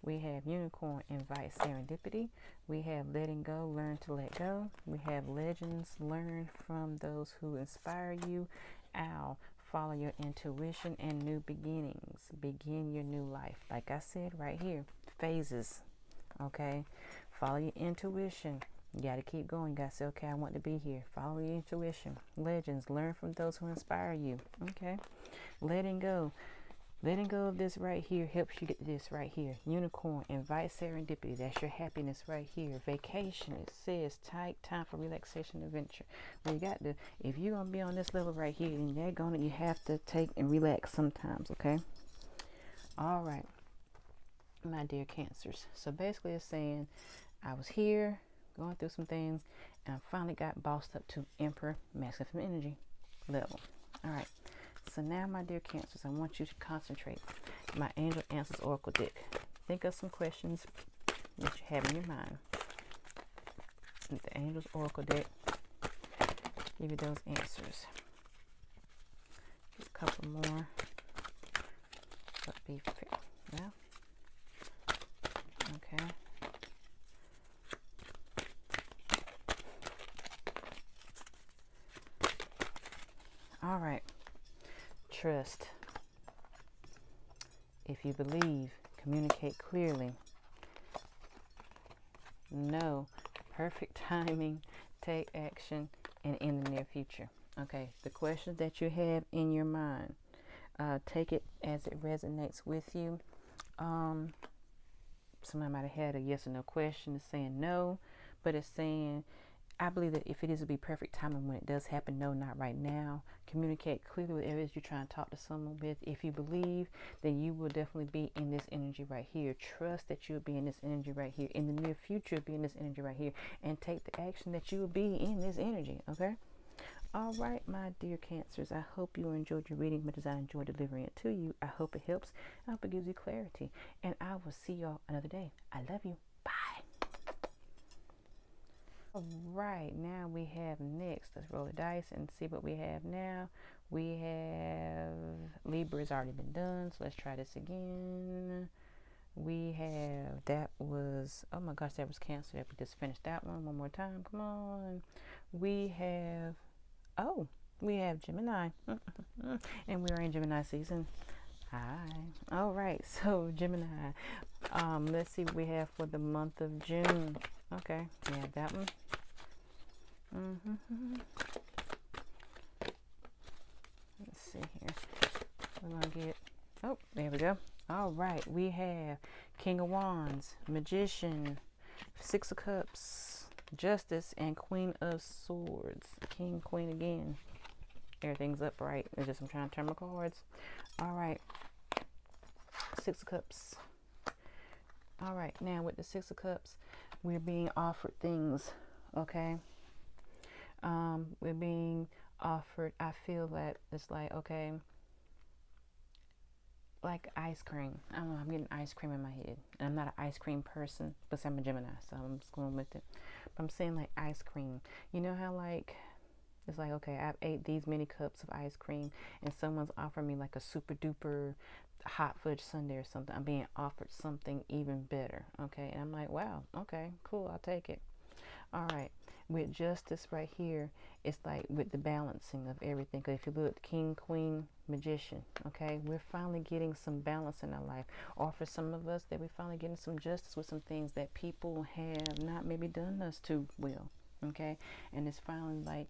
We have Unicorn, invite serendipity. We have Letting go, learn to let go. We have Legends, learn from those who inspire you. Owl, follow your intuition and new beginnings. Begin your new life. Like I said right here, phases, okay? Follow your intuition. You got to keep going. You got to say, okay, I want to be here. Follow your intuition. Legends, learn from those who inspire you, okay? Letting go. Letting go of this right here helps you get this right here. Unicorn, invite serendipity. That's your happiness right here. Vacation, it says take time for relaxation adventure. Well, you got to, if you're going to be on this level right here, then you have to take and relax sometimes, okay? All right, my dear Cancers. So basically it's saying I was here going through some things, and I finally got bossed up to Emperor, masculine energy level. All right. So now, my dear Cancers, I want you to concentrate. My Angel Answers Oracle deck. Think of some questions that you have in your mind. With the Angels Oracle deck, Give you those answers. Just a couple more. But be fair. Yeah. Okay. All right. Trust. If you believe, communicate clearly. Know perfect timing, take action, and in the near future. Okay, the questions that you have in your mind, take it as it resonates with you. Somebody might have had a yes or no question. It's saying no, but it's saying, I believe that if it is to be perfect timing when it does happen, no, not right now. Communicate clearly with areas you're trying to talk to someone with. If you believe, then you will definitely be in this energy right here. Trust that you'll be in this energy right here. In the near future, be in this energy right here. And take the action that you will be in this energy, okay? All right, my dear Cancers, I hope you enjoyed your reading, but as I enjoyed delivering it to you, I hope it helps. I hope it gives you clarity. And I will see y'all another day. I love you. Bye. All right, now we have next. Let's roll the dice and see what we have now. We have Libra has already been done, so let's try this again. We have, that was, oh my gosh, that was Cancer. We just finished that one more time. Come on. We have, oh, we have Gemini. And we are in Gemini season. Hi. All right, so Gemini. Let's see what we have for the month of June. Okay, we have that one. Let's see here. We're going to get, oh, there we go. All right, we have King of Wands, Magician, Six of Cups, Justice, and Queen of Swords. King, Queen again. Everything's upright. It's just I'm trying to turn my cards. All right. Six of Cups. All right, now with the Six of Cups, we're being offered things, okay? We're being offered, I feel that it's like, okay, like ice cream. I don't know, I'm getting ice cream in my head. And I'm not an ice cream person, but I'm a Gemini, so I'm just going with it. But I'm saying like ice cream. You know how like, it's like, okay, I've ate these many cups of ice cream and someone's offering me like a super duper hot fudge sundae or something. I'm being offered something even better, okay? And I'm like, wow, okay, cool, I'll take it. All right, with Justice right here, it's like with the balancing of everything. Because if you look, King, Queen, Magician, okay, we're finally getting some balance in our life. Or for some of us, that we're finally getting some justice with some things that people have not maybe done us too well, okay? And it's finally like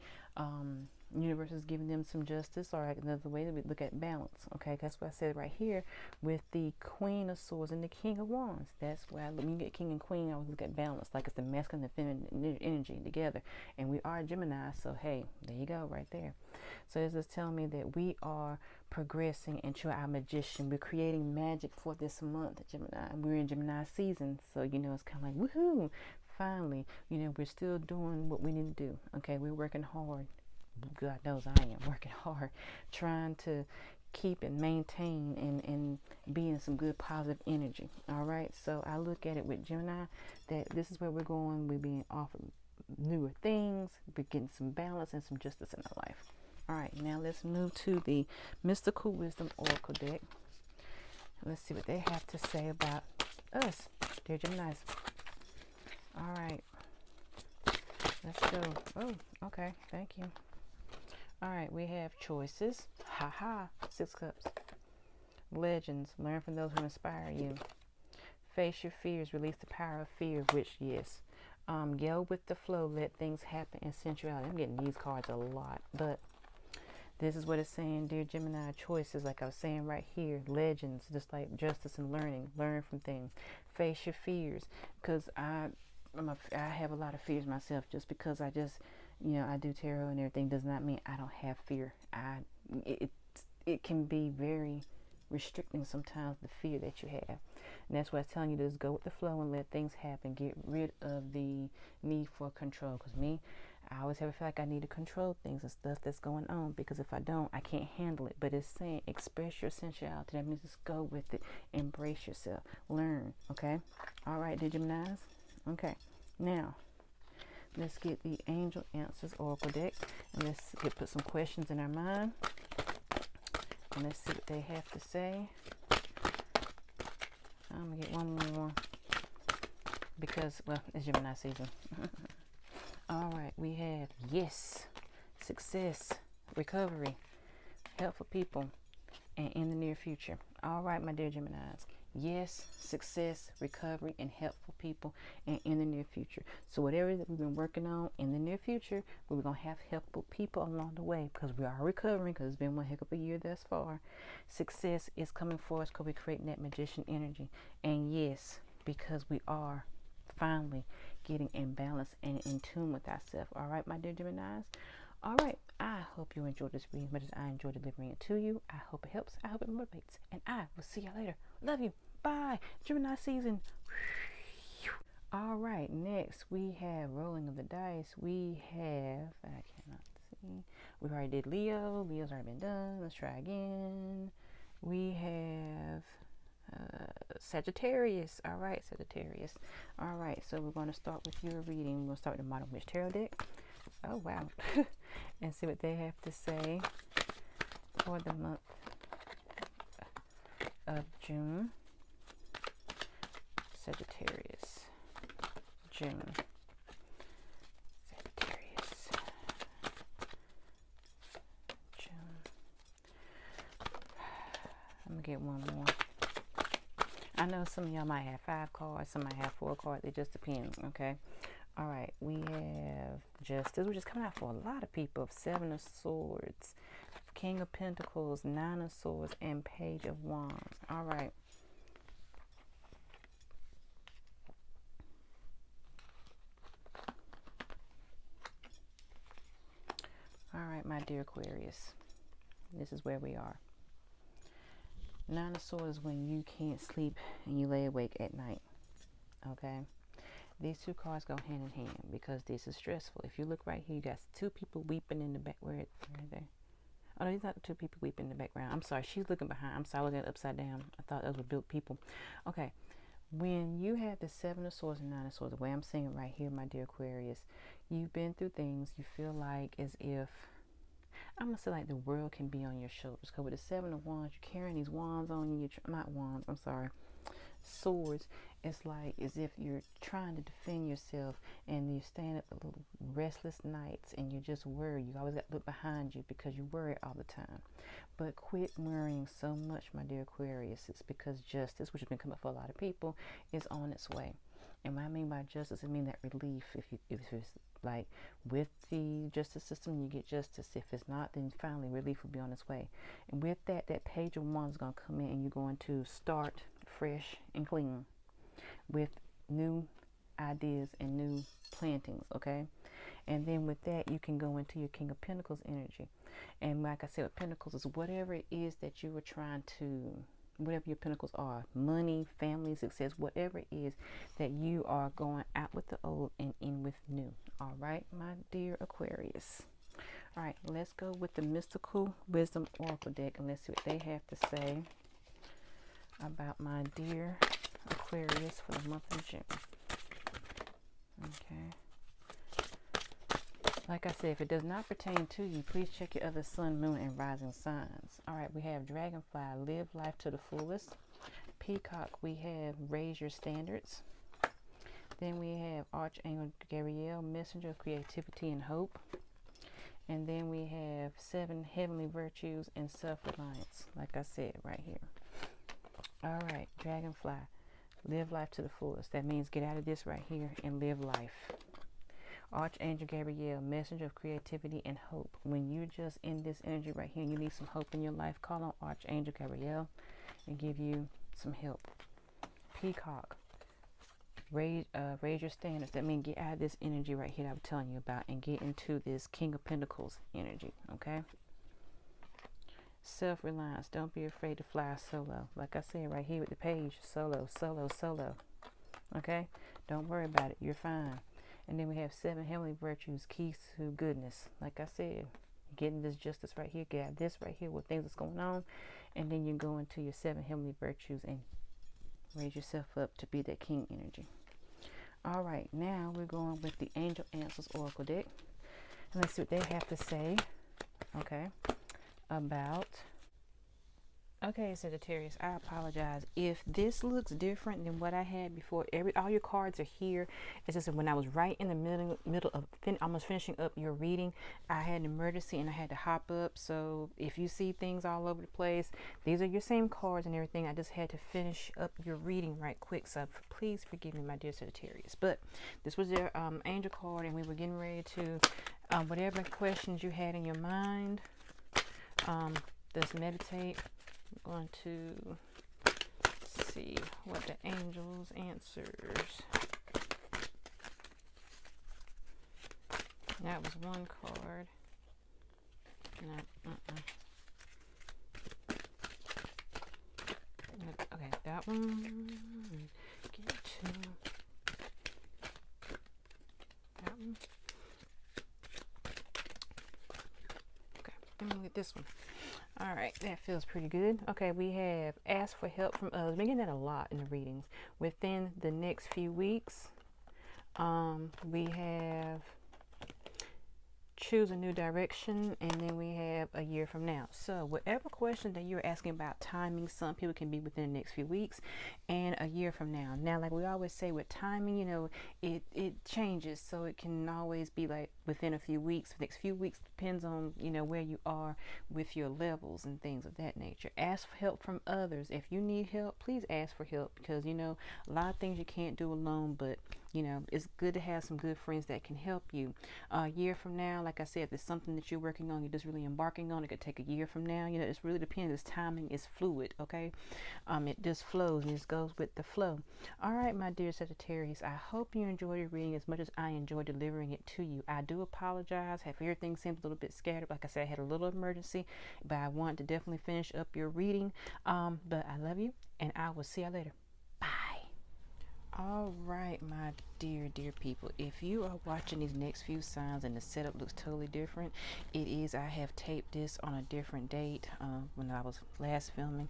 universe is giving them some justice, or another way that we look at balance, okay? That's what I said right here with the Queen of Swords and the King of Wands. That's why when you get King and Queen, I always look at balance, like it's the masculine and feminine energy together. And we are Gemini, so hey, there you go right there. So it's just telling me that we are progressing into our magician. We're creating magic for this month, Gemini. We're in Gemini season, so you know it's kind of like woohoo. Finally, you know, we're still doing what we need to do. Okay, we're working hard. God knows I am working hard, trying to keep and maintain and be in some good positive energy. All right, so I look at it with Gemini that this is where we're going. We're being offered newer things. We're getting some balance and some justice in our life. All right, now let's move to the Mystical Wisdom Oracle deck. Let's see what they have to say about us, dear Geminis. All right, let's go. Oh, okay, thank you. All right, we have choices. Ha. Six Cups. Legends. Learn from those who inspire you. Face your fears. Release the power of fear, which, yes. Go with the flow. Let things happen. And sensuality. I'm getting these cards a lot, but this is what it's saying, dear Gemini. Choices, like I was saying right here. Legends, just like justice and learning. Learn from things. Face your fears, because I have a lot of fears myself. Just because I just, you know, I do tarot and everything does not mean I don't have fear. It can be very restricting sometimes, the fear that you have. And that's why it's telling you to just go with the flow and let things happen. Get rid of the need for control. Because me, I always have a feel like I need to control things and stuff that's going on, because if I don't, I can't handle it. But it's saying express your sensuality. That means just go with it. Embrace yourself. Learn. Okay? All right, dear Geminis? Okay. Now, Let's get the Angel Answers Oracle deck. And let's put some questions in our mind. And let's see what they have to say. I'm going to get one more. Because, well, it's Gemini season. All right, we have yes, success, recovery, helpful people, and in the near future. All right, my dear Geminis. Yes, success, recovery, and helpful people, and in the near future. So whatever that we've been working on in the near future, we're going to have helpful people along the way because we are recovering because it's been one heck of a year thus far. Success is coming for us because we're creating that magician energy. And yes, because we are finally getting in balance and in tune with ourselves. All right, my dear Geminis. All right, I hope you enjoyed this reading as much as I enjoyed delivering it to you. I hope it helps. I hope it motivates. And I will see you later. Love you. Bye. Gemini season. All right, next we have rolling of the dice. We have, I cannot see. We already did Leo. Leo's already been done. Let's try again. We have Sagittarius. All right, Sagittarius. All right, so we're going to start with your reading. We're going to start with the Modern Witch Tarot deck. Oh, wow. And see what they have to say for the month of June. Sagittarius. June. Sagittarius. June. I'm going to get one more. I know some of y'all might have 5 cards, some might have 4 cards. It just depends, okay? All right, we have Justice, which is coming out for a lot of people. 7 of Swords, King of Pentacles, 9 of Swords, and Page of Wands. All right. All right, my dear Aquarius. This is where we are. 9 of Swords is when you can't sleep and you lay awake at night. Okay? These 2 cards go hand in hand because this is stressful. If you look right here, you got 2 people weeping in the back. Where are they? Oh, no, these are not 2 people weeping in the background. I'm sorry. She's looking behind. I'm sorry. I was looking upside down. I thought those were built people. Okay. When you have the 7 of Swords and 9 of Swords, the way I'm saying it right here, my dear Aquarius, you've been through things. You feel like as if, I'm going to say like the world can be on your shoulders. Because with the 7 of Wands, you're carrying these wands on you. Not wands. I'm sorry. Swords. It's like as if you're trying to defend yourself and you're staying up a little restless nights and you're just worried. You always got to look behind you because you worry all the time. But quit worrying so much, my dear Aquarius. It's because justice, which has been coming for a lot of people, is on its way. And what I mean by justice, I mean that relief. If it's like with the justice system, you get justice. If it's not, then finally relief will be on its way. And with that Page of Wands is going to come in and you're going to start fresh and clean with new ideas and new plantings, okay? And then with that, you can go into your King of Pentacles energy. And like I said, with Pentacles is whatever it is that you were trying to, whatever your Pentacles are, money, family, success, whatever it is that you are going out with the old and in with new. All right, my dear Aquarius. All right, let's go with the Mystical Wisdom Oracle deck and let's see what they have to say about my dear Aquarius for the month of June. Okay. Like I said, if it does not pertain to you, please check your other sun, moon, and rising signs. All right, we have Dragonfly, live life to the fullest. Peacock, we have raise your standards. Then we have Archangel Gabriel, messenger of creativity and hope. And then we have 7 heavenly virtues and self-reliance, like I said right here. All right, Dragonfly, live life to the fullest. That means get out of this right here and live life. Archangel Gabriel, messenger of creativity and hope. When you're just in this energy right here and you need some hope in your life, call on Archangel Gabriel and give you some help. Peacock, raise your standards. That means get out of this energy right here that I'm telling you about and get into this King of Pentacles energy, okay? Self-reliance. Don't be afraid to fly solo. Like I said right here with the page, solo, solo, solo. Okay? Don't worry about it. You're fine. And then we have 7 heavenly virtues, keys to goodness. Like I said, getting this justice right here, get out this right here with things that's going on. And then you go into your 7 heavenly virtues and raise yourself up to be that king energy. All right, now we're going with the Angel Answers Oracle deck. And let's see what they have to say, okay, about... Okay, Sagittarius, I apologize if this looks different than what I had before. All your cards are here. It's just that when I was right in the middle of almost finishing up your reading, I had an emergency and I had to hop up. So if you see things all over the place, these are your same cards and everything. I just had to finish up your reading right quick. So please forgive me, my dear Sagittarius. But this was their angel card, and we were getting ready to whatever questions you had in your mind. Just meditate. I'm going to see what the angels answers. That was one card. No, Okay, that one. Get to that one. Okay, let me get this one. All right, that feels pretty good. Okay, we have asked for help from others. We're getting that a lot in the readings. Within the next few weeks, we have choose a new direction, and then we have a year from now. So whatever question that you're asking about timing, some people can be within the next few weeks and a year from now. Now, like we always say with timing, you know, it changes, so it can always be like within a few weeks. The next few weeks depends on, you know, where you are with your levels and things of that nature. Ask for help from others. If you need help, please ask for help, because, you know, a lot of things you can't do alone, but you know, it's good to have some good friends that can help you. A year from now, like I said, if it's something that you're working on, you're just really embarking on, it could take a year from now. You know, it's really depends. This timing is fluid, okay? It just flows and just goes with the flow. All right, my dear Sagittarius, I hope you enjoy your reading as much as I enjoy delivering it to you. I do apologize if everything seems a little bit scattered. Like I said, I had a little emergency, but I want to definitely finish up your reading. But I love you, and I will see you later. Bye. All right, my dear people, if you are watching these next few signs and the setup looks totally different, it is. I have taped this on a different date when I was last filming.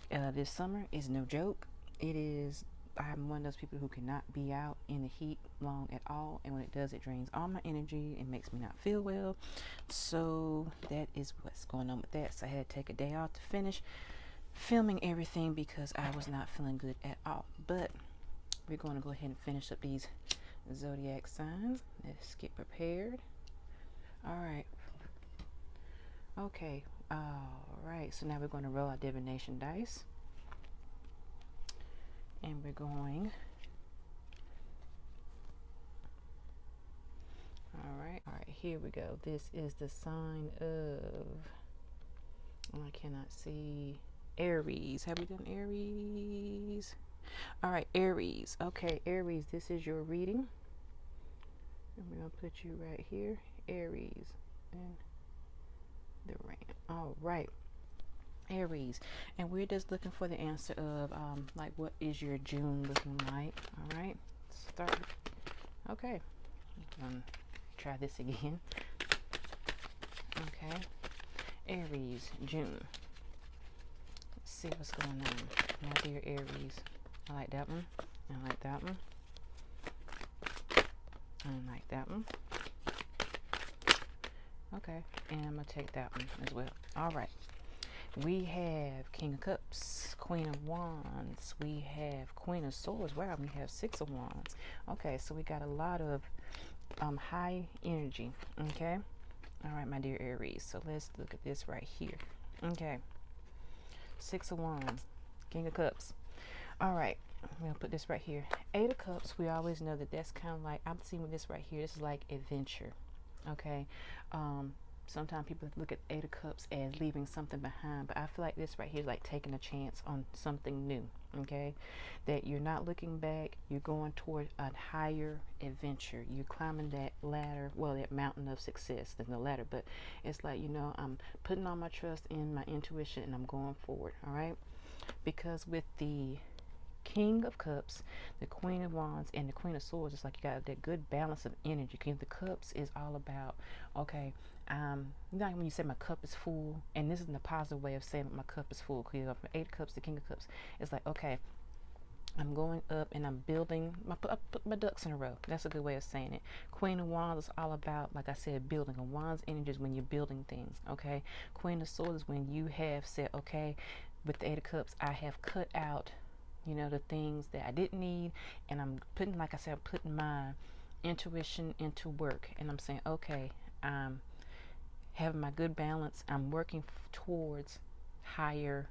This summer is no joke. It is. I'm one of those people who cannot be out in the heat long at all, and when it does, it drains all my energy and makes me not feel well. So that is what's going on with that. So I had to take a day off to finish filming everything because I was not feeling good at all. But we're going to go ahead and finish up these zodiac signs. Let's get prepared. All right. Okay. All right. So now we're going to roll our divination dice. And we're going. All right. All right. Here we go. This is the sign of, I cannot see, Aries. Have we done Aries? All right, Aries. Okay, Aries, this is your reading. And we're going to put you right here. Aries and the ram. All right, Aries. And we're just looking for the answer of, like, what is your June looking like? All right, start. Okay, try this again. Okay, Aries, June. Let's see what's going on, my dear Aries. I like that one. I like that one. I like that one. Okay, and I'm going to take that one as well. All right. We have King of Cups, Queen of Wands. We have Queen of Swords. Wow, we have Six of Wands. Okay, so we got a lot of high energy. Okay. All right, my dear Aries. So let's look at this right here. Okay. Six of Wands, King of Cups. All right, I'm going to put this right here. Eight of Cups, we always know that that's kind of like, I'm seeing this right here. This is like adventure, okay? Sometimes people look at Eight of Cups as leaving something behind, but I feel like this right here is like taking a chance on something new, okay? That you're not looking back. You're going toward a higher adventure. You're climbing that ladder, well, that mountain of success. There's no ladder, but it's like, you know, I'm putting all my trust in my intuition and I'm going forward, all right? Because with the King of Cups, the Queen of Wands, and the Queen of Swords, it's like you got that good balance of energy. King of the Cups is all about, okay, you know, when you say my cup is full, and this is the positive way of saying my cup is full, because from Eight of Cups to King of Cups, it's like, okay, I'm going up and I'm building. I put my ducks in a row. That's a good way of saying it. Queen of Wands is all about, like I said, building. A Wands energy is when you're building things, okay? Queen of Swords is when you have said, okay, with the Eight of Cups, I have cut out, you know, the things that I didn't need. And I'm putting, like I said, I'm putting my intuition into work. And I'm saying, okay, I'm having my good balance. I'm working towards higher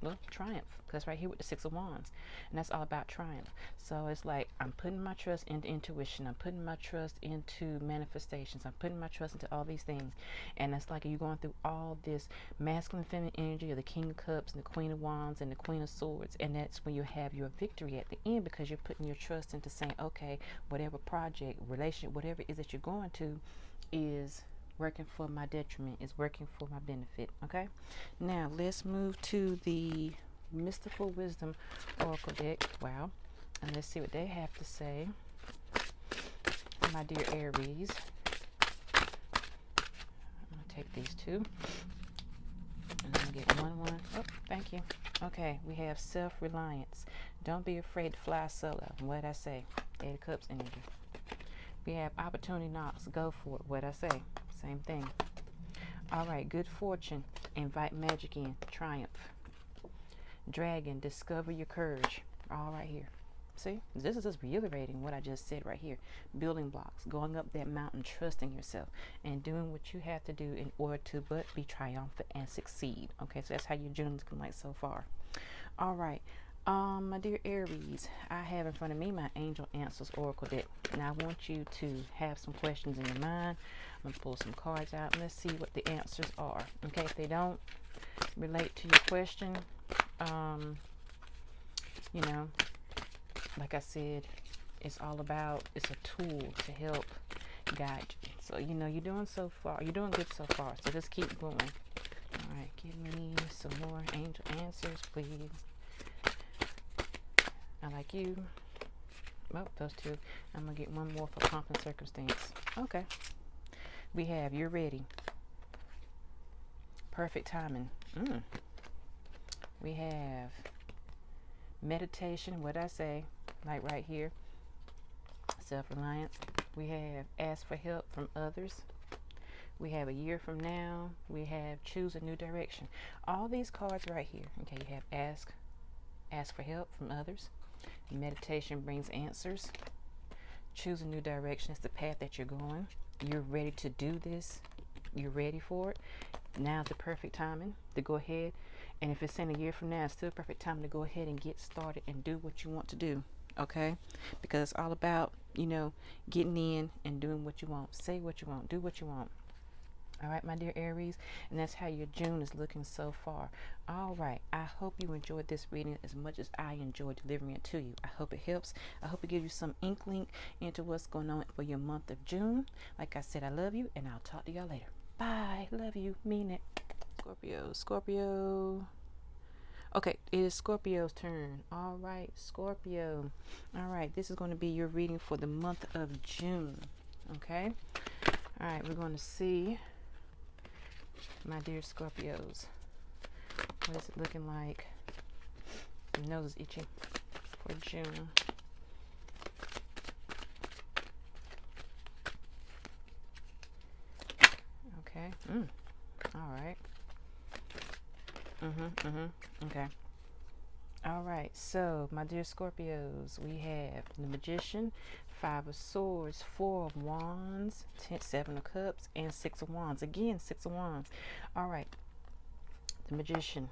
well, triumph, because right here with the Six of Wands, and that's all about triumph. So it's like I'm putting my trust into intuition, I'm putting my trust into manifestations, I'm putting my trust into all these things. And it's like you're going through all this masculine feminine energy of the King of Cups and the Queen of Wands and the Queen of Swords, and that's when you have your victory at the end, because you're putting your trust into saying, okay, whatever project, relationship, whatever it is that you're going to is working for my detriment, is working for my benefit. Okay, now let's move to the Mystical Wisdom Oracle deck. Wow. And let's see what they have to say. My dear Aries, I'm gonna take these two and I'm gonna get one. Oh, thank you. Okay, we have self-reliance. Don't be afraid to fly solo. What I say? Eight of Cups energy. We have opportunity knocks. Go for it. What I say? Same thing. All right, good fortune. Invite magic in. Triumph. Dragon, discover your courage. All right here. See, this is just reiterating what I just said right here. Building blocks, going up that mountain, trusting yourself, and doing what you have to do in order to but be triumphant and succeed. Okay, so that's how your June is looking like so far. All right. My dear Aries, I have in front of me my Angel Answers Oracle deck, and I want you to have some questions in your mind. I'm going to pull some cards out, and let's see what the answers are. Okay, if they don't relate to your question, you know, like I said, it's all about, it's a tool to help guide you. So, you know, you're doing so far. You're doing good so far, so just keep going. All right, give me some more Angel Answers, please. I like you. Oh, those two. I'm going to get one more for pomp and circumstance. Okay. We have you're ready. Perfect timing. We have meditation. What I say, like right here. Self-reliance. We have ask for help from others. We have a year from now. We have choose a new direction. All these cards right here. Okay, you have ask for help from others. Meditation brings answers. Choose a new direction. It's the path that you're going. You're ready to do this. You're ready for it. Now's the perfect timing to go ahead. And if it's in a year from now, it's still a perfect time to go ahead and get started and do what you want to do. Okay? Because it's all about, you know, getting in and doing what you want. Say what you want. Do what you want. All right, my dear Aries, and that's how your June is looking so far. All right, I hope you enjoyed this reading as much as I enjoyed delivering it to you. I hope it helps. I hope it gives you some inkling into what's going on for your month of June. Like I said, I love you, and I'll talk to y'all later. Bye. Love you. Mean it. Scorpio. Okay, it is Scorpio's turn. All right, Scorpio. All right, this is going to be your reading for the month of June. Okay. All right, we're going to see, my dear Scorpios, what is it looking like? My nose is itchy for June. Okay. All right. Okay. All right. So, my dear Scorpios, we have the Magician, Five of Swords, Four of Wands, Seven of Cups, and Six of Wands. Again, Six of Wands. All right. The Magician,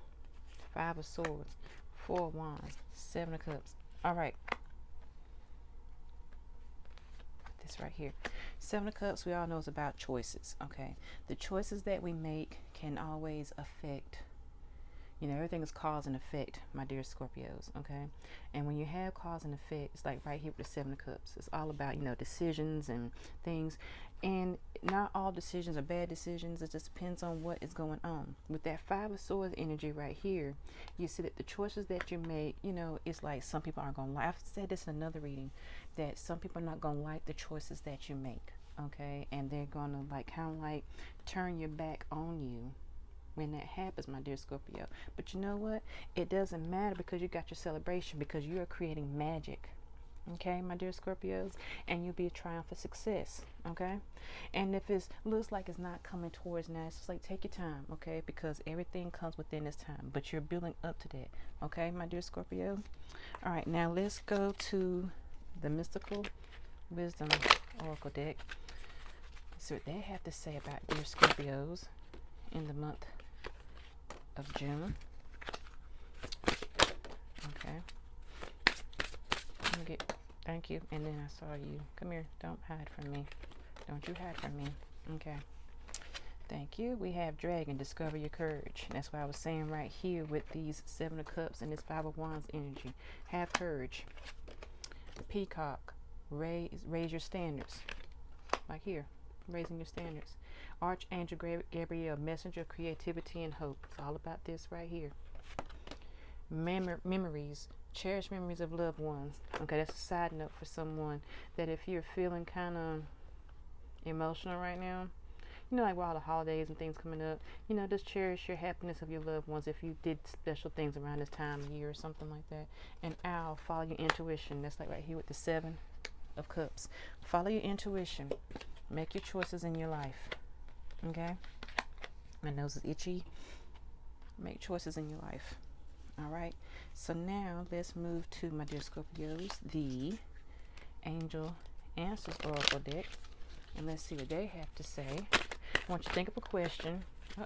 Five of Swords, Four of Wands, Seven of Cups. All right. Put this right here. Seven of Cups, we all know is about choices. Okay. The choices that we make can always affect, you know, everything is cause and effect, my dear Scorpios, okay? And when you have cause and effect, it's like right here with the Seven of Cups. It's all about, you know, decisions and things. And not all decisions are bad decisions. It just depends on what is going on. With that Five of Swords energy right here, you see that the choices that you make, you know, it's like some people aren't going to like. I've said this in another reading, that some people are not going to like the choices that you make, okay? And they're going to, like, kind of like turn your back on you when that happens, my dear Scorpio. But you know what? It doesn't matter, because you got your celebration, because you are creating magic. Okay, my dear Scorpios, and you'll be a triumph of success. Okay, and if it looks like it's not coming towards now, it's just like, take your time. Okay, because everything comes within this time, but you're building up to that. Okay, my dear Scorpio. All right, now let's go to the Mystical Wisdom Oracle deck. See what they have to say about dear Scorpios in the month of June. Okay. Thank you. And then I saw you. Come here. Don't hide from me. Don't you hide from me. Okay. Thank you. We have Dragon. Discover your courage. That's what I was saying right here with these 7 of Cups and this 5 of Wands energy. Have courage. Peacock. Raise your standards. Like here. Raising your standards. Archangel Gabriel. Messenger of creativity and hope. It's all about this right here. Memories. Cherish memories of loved ones. Okay, that's a side note for someone, that if you're feeling kind of emotional right now, you know, like with all the holidays and things coming up, you know, just cherish your happiness of your loved ones if you did special things around this time of year or something like that. And Owl, follow your intuition. That's like right here with the 7 of Cups. Follow your intuition. Make your choices in your life. Okay? My nose is itchy. Make choices in your life. Alright, so now let's move to, my dear Scorpios, the Angel Answers Oracle deck. And let's see what they have to say. I want you to think of a question. I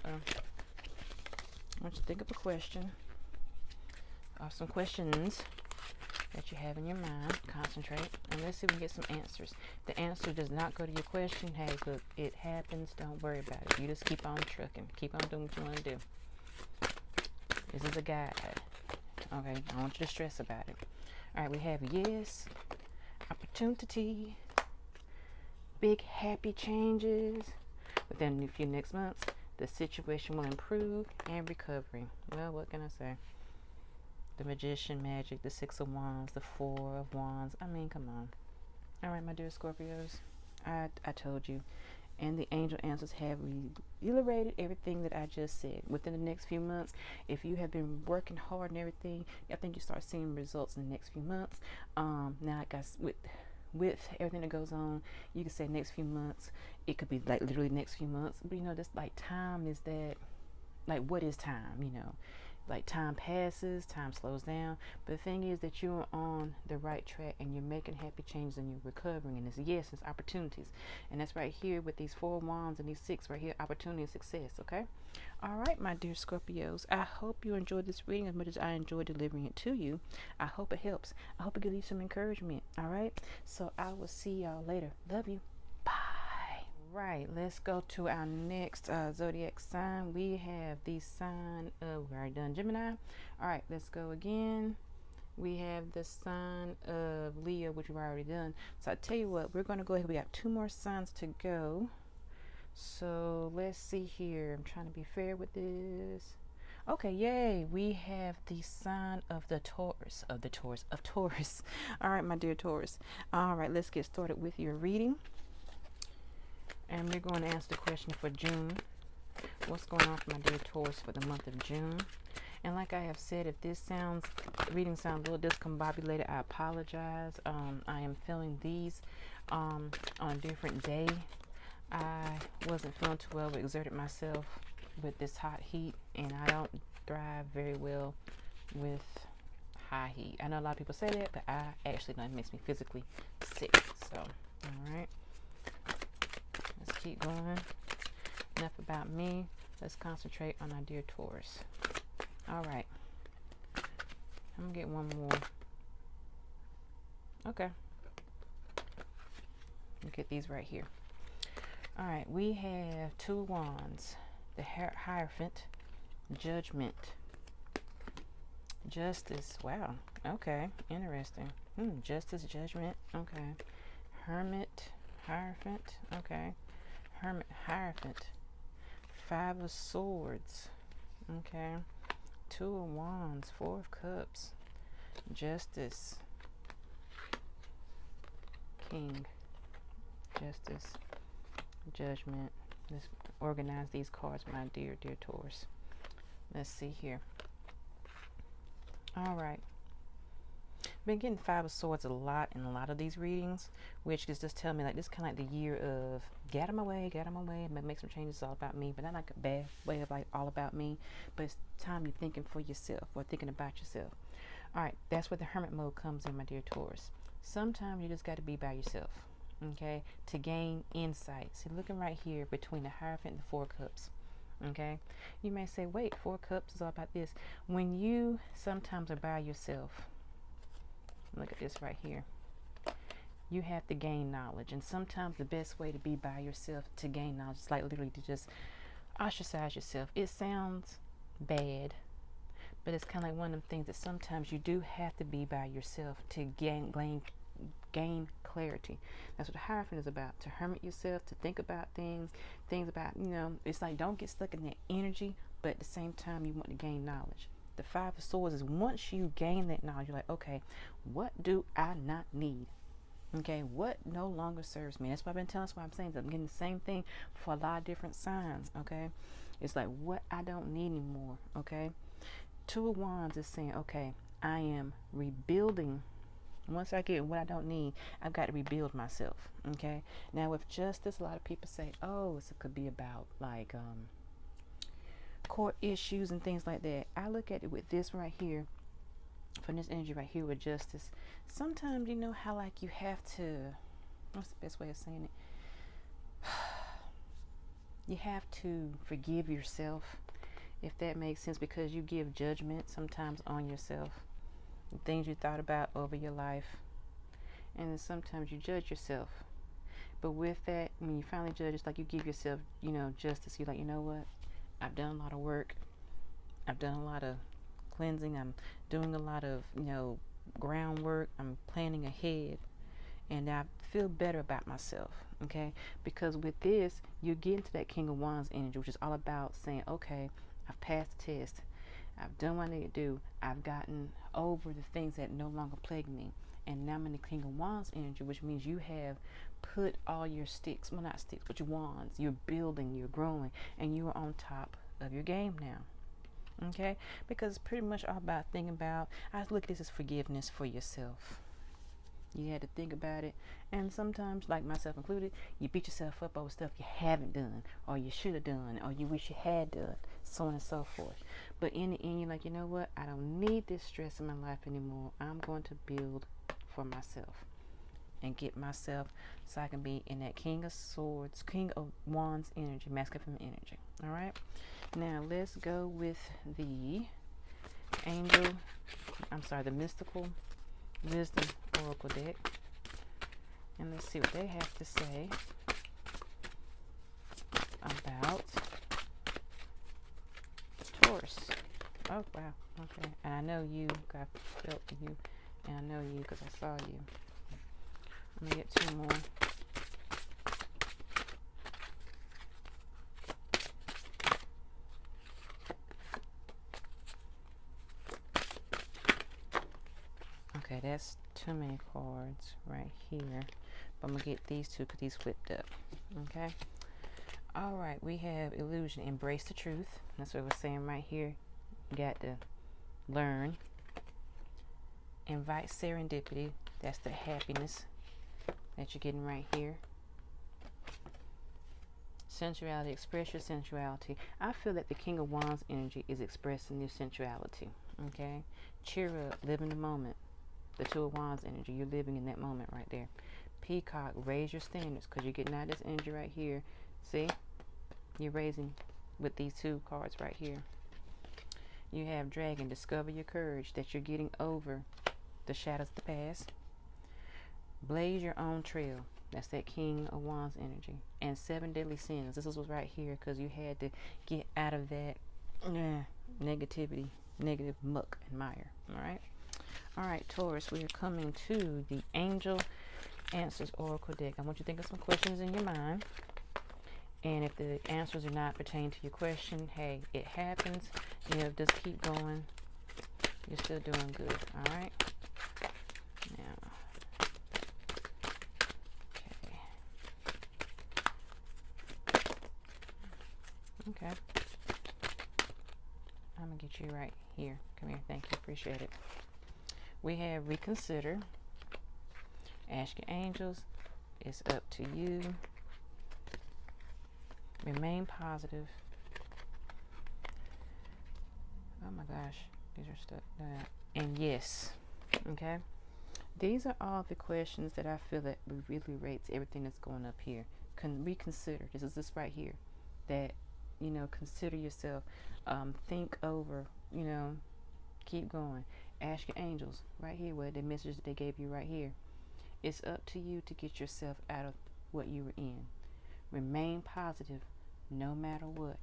want you to think of a question. Or some questions that you have in your mind. Concentrate. And let's see if we can get some answers. The answer does not go to your question. Hey, look, it happens. Don't worry about it. You just keep on trucking. Keep on doing what you want to do. This is a guide. Okay, I don't want you to stress about it. Alright, we have yes, opportunity, big happy changes. Within a few next months, the situation will improve, and recovery. Well, what can I say? The Magician, Magic, the 6 of Wands, the 4 of Wands. I mean, come on. Alright, my dear Scorpios. I told you. And the angel answers have reiterated everything that I just said. Within the next few months, if you have been working hard and everything, I think you start seeing results in the next few months. Now, I guess with everything that goes on, you can say next few months. It could be like literally next few months. But you know, just like time is that, like, what is time? You know, like time passes, time slows down. But the thing is that you're on the right track and you're making happy changes and you're recovering. And it's opportunities. And that's right here with these 4 wands and these 6 right here, opportunity and success. Okay. All right, my dear Scorpios. I hope you enjoyed this reading as much as I enjoyed delivering it to you. I hope it helps. I hope it gives you some encouragement. All right. So I will see y'all later. Love you. Bye. Right, let's go to our next zodiac sign. We have the sign of, we already done Gemini. All right, let's go again. We have the sign of Leo, which we've already done. So I tell you what, we're going to go ahead. We got 2 more signs to go. So let's see here. I'm trying to be fair with this. Okay, yay. We have the sign of the Taurus, of Taurus. All right, my dear Taurus. All right, let's get started with your reading. And we're going to answer the question for June. What's going on for my dear Taurus for the month of June? And like I have said, if this reading sounds a little discombobulated, I apologize. I am feeling these on a different day. I wasn't feeling too well, but exerted myself with this hot heat, and I don't thrive very well with high heat. I know a lot of people say that, but I actually know it makes me physically sick. So, all right. Let's keep going. Enough about me. Let's concentrate on our dear Taurus. All right. I'm going to get one more. Okay. Look at these right here. All right. We have 2 wands. The Hierophant. Judgment. Justice. Wow. Okay. Interesting. Justice, judgment. Okay. Hermit. Hierophant. Okay. Hermit, Hierophant. 5 of Swords. Okay. 2 of Wands. 4 of Cups. Justice. King. Justice. Judgment. Let's organize these cards, my dear Taurus. Let's see here. All right. Been getting Five of Swords a lot in a lot of these readings, which is just telling me like this kind of like the year of get out of my way, make some changes. It's all about me, but not like a bad way of like all about me, but it's time you're thinking for yourself or thinking about yourself. All right, that's where the hermit mode comes in, my dear Taurus. Sometimes you just got to be by yourself, okay, to gain insight. See, looking right here between the Hierophant and the Four Cups. Okay, you may say, wait, Four Cups is all about this. When you sometimes are by yourself, look at this right here. You have to gain knowledge, and sometimes the best way to be by yourself to gain knowledge is like literally to just ostracize yourself. It sounds bad, but it's kind of like one of them things that sometimes you do have to be by yourself to gain clarity. That's what the Hierophant is about, to hermit yourself, to think about things about, you know, it's like don't get stuck in that energy, but at the same time you want to gain knowledge. The Five of Swords is once you gain that knowledge, you're like, okay, what do I not need? Okay, what no longer serves me? That's what I've been telling. That's why I'm saying that I'm getting the same thing for a lot of different signs. Okay, it's like what I don't need anymore. Okay, Two of Wands is saying, okay, I am rebuilding. Once I get what I don't need, I've got to rebuild myself. Okay, now with Justice, a lot of people say, oh, it could be about like court issues and things like that. I look at it with this right here, from this energy right here with Justice. Sometimes you know how like you have to, what's the best way of saying it? You have to forgive yourself, if that makes sense, because you give judgment sometimes on yourself, the things you thought about over your life, and then sometimes you judge yourself. But with that, when you finally judge, it's like you give yourself, you know, justice. You're like, you know what? I've done a lot of work. I've done a lot of cleansing. I'm doing a lot of, you know, groundwork. I'm planning ahead, and I feel better about myself. Okay, because with this, you're getting to that King of Wands energy, which is all about saying, okay, I've passed the test. I've done what I need to do. I've gotten over the things that no longer plague me, and now I'm in the King of Wands energy, which means you have put all your sticks, well, not sticks, but your wands. You're building, you're growing, and you are on top of your game now. Okay, because it's pretty much all about thinking about, I look at this as forgiveness for yourself. You had to think about it, and sometimes, like myself included, you beat yourself up over stuff you haven't done, or you should have done, or you wish you had done, so on and so forth. But in the end, you're like, you know what, I don't need this stress in my life anymore. I'm going to build for myself and get myself so I can be in that King of Swords, King of Wands energy, masculine energy. All right, now let's go with the the Mystical Wisdom Oracle deck, and let's see what they have to say about Taurus. Oh wow, okay. And I know you, I felt you, and I know you because I saw you. I'm gonna get two more. Okay, that's too many cards right here, but I'm gonna get these two because these flipped up. Okay, all right, we have Illusion, embrace the truth. That's what we're saying right here. You got to learn. Invite serendipity. That's the happiness that you're getting right here. Sensuality, express your sensuality. I feel that the King of Wands energy is expressing your sensuality. Okay, cheer up, live in the moment. The Two of Wands energy, you're living in that moment right there. Peacock, raise your standards, because you're getting out of this energy right here. See, you're raising with these two cards right here. You have Dragon, discover your courage, that you're getting over the shadows of the past. Blaze your own trail. That's that King of Wands energy. And 7 deadly sins. This was right here because you had to get out of that negativity, negative muck and mire. All right. All right, Taurus, we are coming to the Angel Answers Oracle deck. I want you to think of some questions in your mind. And if the answers are not pertaining to your question, hey, it happens. You know, just keep going. You're still doing good. All right. Now, okay. I'm going to get you right here. Come here. Thank you. Appreciate it. We have reconsider. Ask your angels. It's up to you. Remain positive. Oh my gosh. These are stuck down. And yes. Okay. These are all the questions that I feel that really rates everything that's going up here. Reconsider. This is this right here. That, you know, consider yourself. Think over, you know, keep going. Ask your angels right here, what the message that they gave you right here. It's up to you to get yourself out of what you were in. Remain positive no matter what.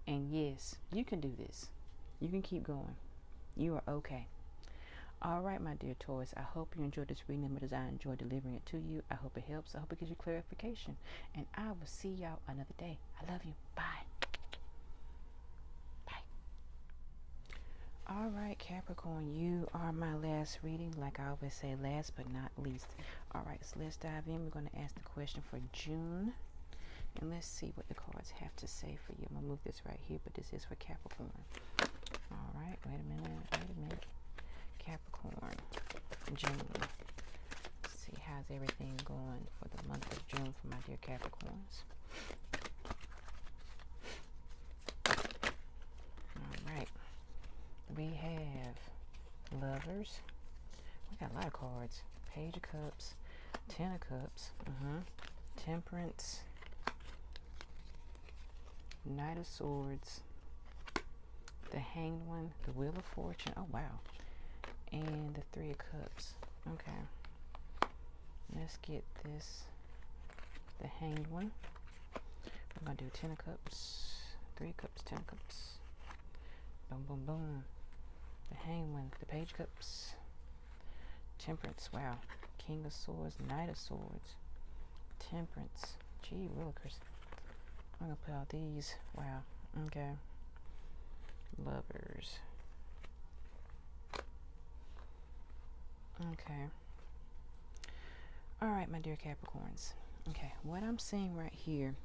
And yes, you can do this. You can keep going. You are okay. All right, my dear Taurus, I hope you enjoyed this reading as I enjoyed delivering it to you. I hope it helps. I hope it gives you clarification. And I will see y'all another day. I love you. Bye. All right, Capricorn, you are my last reading. Like I always say, last but not least. All right, so let's dive in. We're going to ask the question for June. And let's see what the cards have to say for you. I'm going to move this right here, but this is for Capricorn. All right, wait a minute. Capricorn, June. Let's see, how's everything going for the month of June for my dear Capricorns? All right. We have Lovers. We got a lot of cards. Page of Cups, Ten of Cups, Temperance, Knight of Swords, the Hanged One, the Wheel of Fortune. Oh, wow. And the Three of Cups. Okay. Let's get this. The Hanged One. I'm going to do Ten of Cups, Three of Cups, Ten of Cups. Boom, boom, boom. The Hanged One, the Page of Cups, Temperance, wow. King of Swords, Knight of Swords, Temperance. Gee willikers. I'm going to put all these. Wow. Okay. Lovers. Okay. All right, my dear Capricorns. Okay, what I'm seeing right here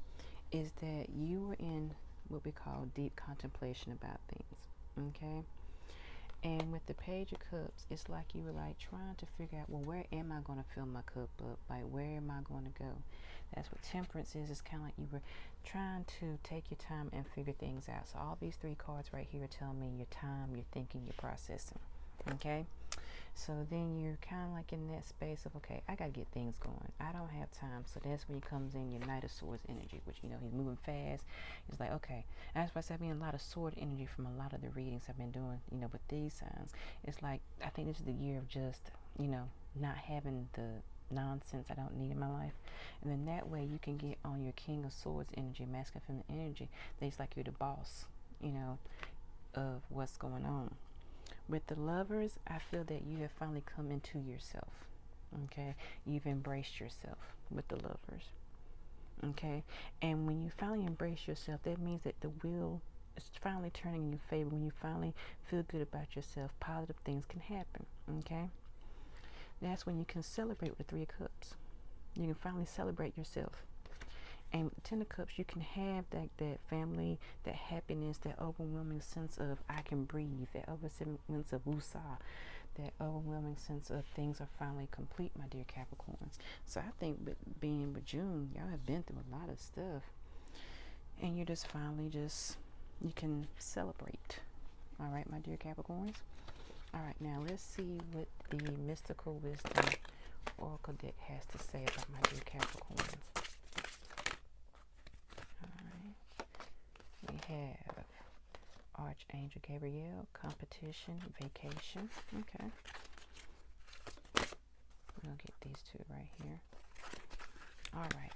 is that you were in what we call deep contemplation about things. Okay? And with the Page of Cups, it's like you were like trying to figure out, well, where am I going to fill my cup up? Like, where am I going to go? That's what Temperance is. It's kind of like you were trying to take your time and figure things out. So all these three cards right here are telling me your time, your thinking, your processing. Okay? So then you're kind of like in that space of, okay, I got to get things going. I don't have time. So that's when he comes in your Knight of Swords energy, which, you know, he's moving fast. It's like, okay. And that's why I said I've been a lot of sword energy from a lot of the readings I've been doing, you know, with these signs. It's like, I think this is the year of just, you know, not having the nonsense I don't need in my life. And then that way you can get on your King of Swords energy, masculine energy. That it's like you're the boss, you know, of what's going on. With the Lovers, I feel that you have finally come into yourself. Okay? You've embraced yourself with the Lovers. Okay? And when you finally embrace yourself, that means that the wheel is finally turning in your favor. When you finally feel good about yourself, positive things can happen. Okay? That's when you can celebrate with the Three of Cups. You can finally celebrate yourself. And with the Ten of Cups, you can have that family, that happiness, that overwhelming sense of I can breathe, that overwhelming sense of woosah, that overwhelming sense of things are finally complete, my dear Capricorn. So I think being with June, y'all have been through a lot of stuff. And you're just finally you can celebrate. All right, my dear Capricorns. All right, now let's see what the Mystical Wisdom Oracle deck has to say about my dear Capricorns. We have Archangel Gabriel, Competition, Vacation. Okay. We're going to get these two right here. All right.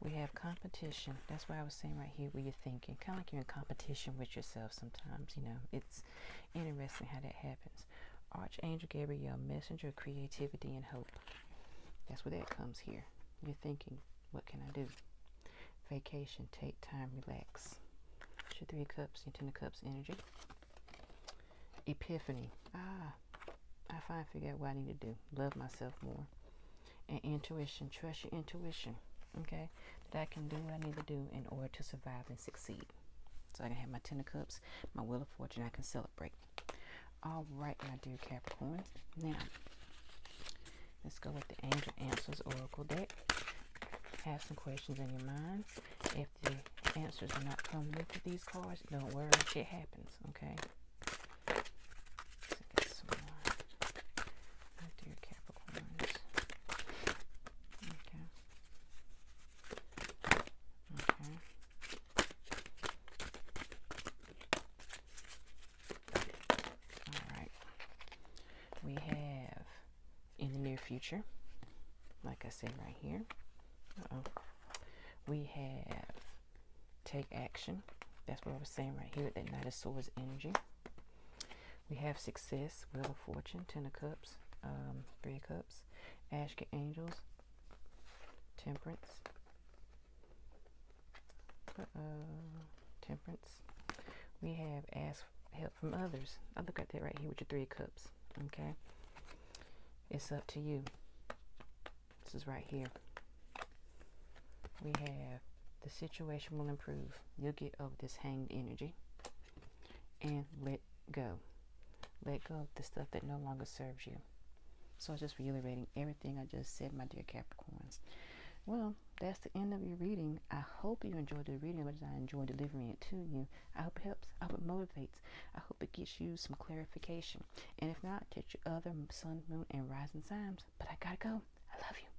We have Competition. That's why I was saying right here where you're thinking. Kind of like you're in competition with yourself sometimes. You know, it's interesting how that happens. Archangel Gabriel, Messenger of Creativity and Hope. That's where that comes here. You're thinking, what can I do? Vacation, take time, relax. Your Three of Cups, your Ten of Cups energy. Epiphany. I finally figure out what I need to do. Love myself more. And intuition. Trust your intuition. Okay? That I can do what I need to do in order to survive and succeed. so I can have my Ten of Cups, my Wheel of Fortune, I can celebrate. All right, my dear Capricorn. Now, let's go with the Angel Answers Oracle deck. Have some questions in your mind. If the answers do not come with these cards, don't worry, shit happens, okay? Let's get some more. My dear Capricorns. Okay. Okay. Alright. We have in the near future, like I said right here. We have take action. That's what I was saying right here, that Knight of Swords energy. We have success, Wheel of Fortune, Ten of Cups, Three of Cups, Ask Your Angels, Temperance, Temperance. We have ask help from others. I look at that right here with your Three of Cups. Okay, it's up to you. This is right here. We have the situation will improve. You'll get over this hanged energy and let go. Let go of the stuff that no longer serves you. So just reiterating everything I just said, my dear Capricorns. Well, that's the end of your reading. I hope you enjoyed the reading as much as I enjoyed delivering it to you. I hope it helps. I hope it motivates. I hope it gets you some clarification. And if not, take your other sun, moon, and rising signs. But I gotta go. I love you.